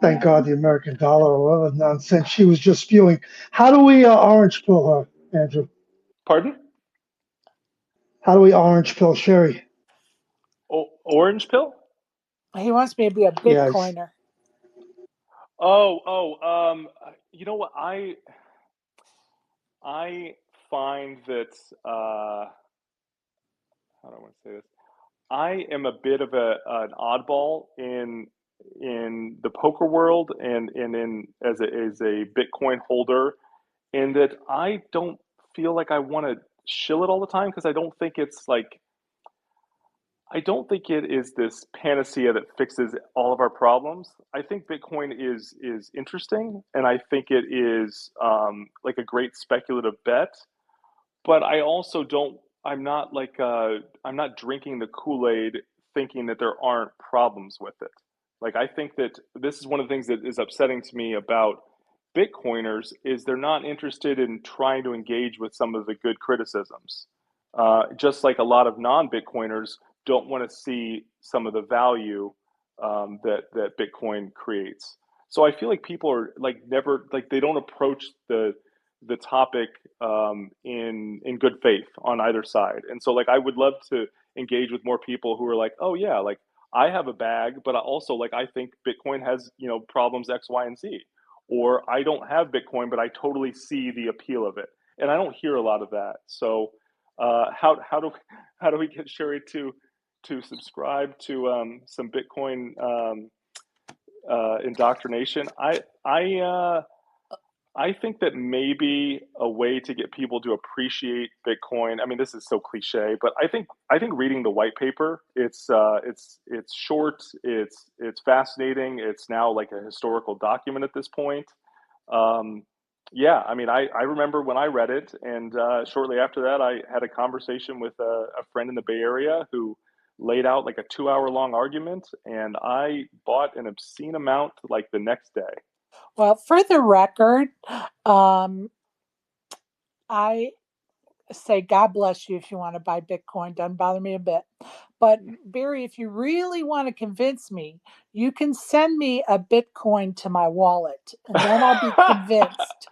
thank God the American dollar or other nonsense she was just spewing. How do we orange pill her, Andrew? Pardon? How do we orange pill Sherry? Orange pill? He wants me to be a Yeah, Bitcoiner. You know what? I find that how do I want to say this? I am a bit of an oddball in the poker world and in as a Bitcoin holder, in that I don't feel like I want to shill it all the time, because I don't think it is this panacea that fixes all of our problems. I think Bitcoin is interesting, and I think it is like a great speculative bet. But I also don't. I'm not drinking the Kool-Aid thinking that there aren't problems with it. Like, I think that this is one of the things that is upsetting to me about Bitcoiners is they're not interested in trying to engage with some of the good criticisms. Just like a lot of non-Bitcoiners don't want to see some of the value that Bitcoin creates. So I feel like people are like never like they don't approach the topic in good faith on either side. And so like I would love to engage with more people who are like, oh yeah, like I have a bag, but I also like I think Bitcoin has problems X, Y, and Z, or I don't have Bitcoin, but I totally see the appeal of it, and I don't hear a lot of that. So how do we get Sherry to subscribe to some Bitcoin indoctrination? I think that maybe a way to get people to appreciate Bitcoin. I mean, this is so cliche, but I think reading the white paper. It's short. It's fascinating. It's now like a historical document at this point. Um, yeah, I mean, I remember when I read it, and shortly after that, I had a conversation with a friend in the Bay Area who laid out like a 2 hour long argument, and I bought an obscene amount like the next day. Well, for the record, um, I say God bless you if you want to buy Bitcoin. Doesn't bother me a bit. But Barry, if you really want to convince me, you can send me a Bitcoin to my wallet, and then I'll be convinced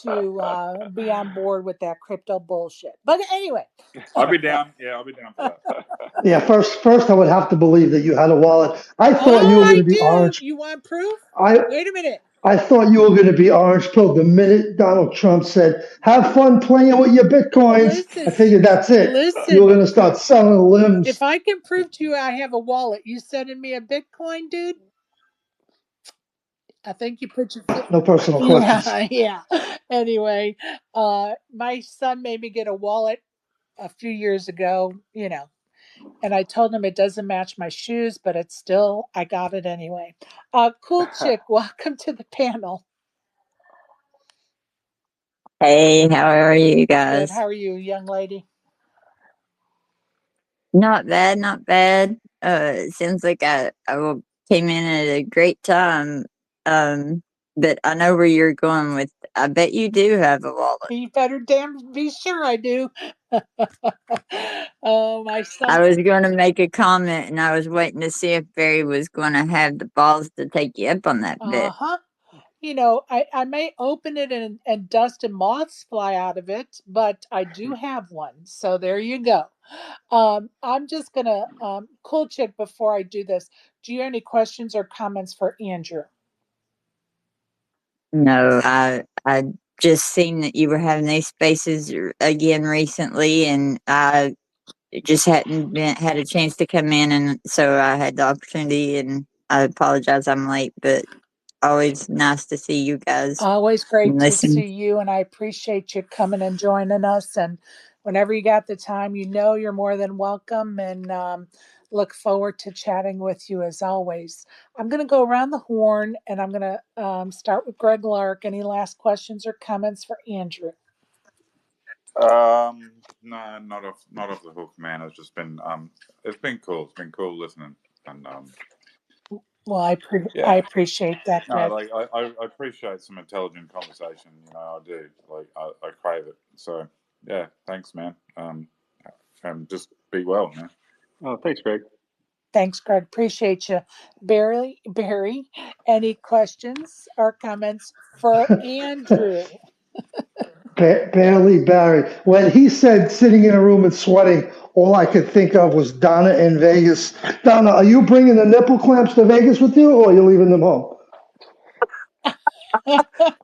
to be on board with that crypto bullshit. But anyway, I'll be down. Yeah, I'll be down for that. Yeah, first I would have to believe that you had a wallet. I thought you oh, were going I to be do. orange. You want proof? I Wait a minute. I thought you were going to be orange pilled the minute Donald Trump said, "Have fun playing with your bitcoins." I Listen, figured that's it. You were listen. going to start selling If limbs. I can prove to you I have a wallet, you sending me a Bitcoin, dude? I think you put your No personal questions. yeah, yeah. Anyway, my son made me get a wallet a few years ago, and I told him it doesn't match my shoes, but it's still I got it anyway. Cool chick, welcome to the panel. Hey, how are you Good. guys? How are you, young lady? Not bad, not bad. It seems like came in at a great time. But I know where you're going with. I bet you do have a wallet. You better damn be sure I do. Oh, my I son. was going to make a comment, and I was waiting to see if Barry was going to have the balls to take you up on that bet. Uh-huh. I may open it and dust and moths fly out of it, but I do have one. So there you go. I'm just gonna cool chick before I do this. Do you have any questions or comments for Andrew? No, I just seen that you were having these spaces again recently, and I just hadn't had a chance to come in, and so I had the opportunity. And I apologize I'm late, but always nice to see you guys Always and great to listen. see you, and I appreciate you coming and joining us. And whenever you got the time, you're more than welcome. And look forward to chatting with you as always. I'm going to go around the horn, and I'm going to start with Greg Lark. Any last questions or comments for Andrew? No, not off the hook, man. It's been cool. It's been cool listening, and Well, I yeah. appreciate that, No, Greg. like I appreciate some intelligent conversation. I do. Like I crave it. So yeah, thanks, man. And just be well, man. Oh, thanks, Greg. Thanks, Greg. Appreciate you. Barry, any questions or comments for Andrew? Barely Barry. When he said sitting in a room and sweating, all I could think of was Donna in Vegas. Donna, are you bringing the nipple clamps to Vegas with you, or are you leaving them home?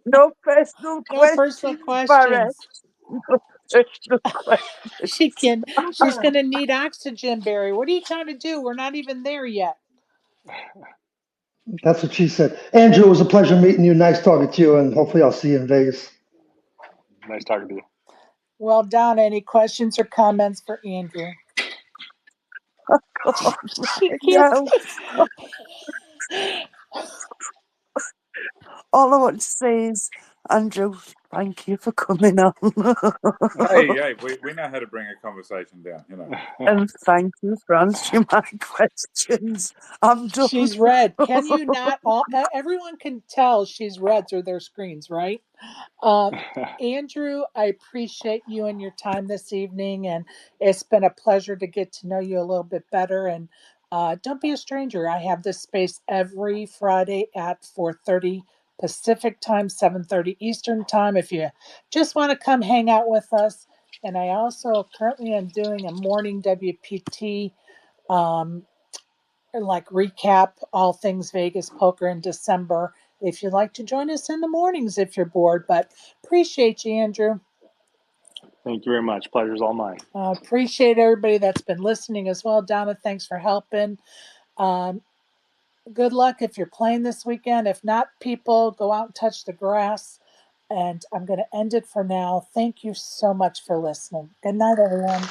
No personal No personal questions, Barry. questions. No personal questions. She's gonna need oxygen, Barry. What are you trying to do? We're not even there yet. That's what she said. Andrew, it was a pleasure meeting you. Nice talking to you, and hopefully I'll see you in Vegas. Nice talking to you. Well, Donna, any questions or comments for Andrew? Oh, She can't. no. All I want to say is, Andrew, thank you for coming on. Hey, we know how to bring a conversation down. And thank you for answering my questions. I'm done. She's red. Can you not? Everyone can tell she's red through their screens, right? Andrew, I appreciate you and your time this evening, and it's been a pleasure to get to know you a little bit better. And don't be a stranger. I have this space every Friday at 4:30 Pacific time, 7:30 Eastern time. If you just want to come hang out with us, and I also currently am doing a morning WPT. Um, like recap all things Vegas poker in December. If you'd like to join us in the mornings if you're bored, but appreciate you, Andrew. Thank you very much. Pleasure's all mine. Appreciate everybody that's been listening as well. Donna, thanks for helping. Good luck if you're playing this weekend. If not, people, go out and touch the grass. And I'm going to end it for now. Thank you so much for listening. Good night, everyone.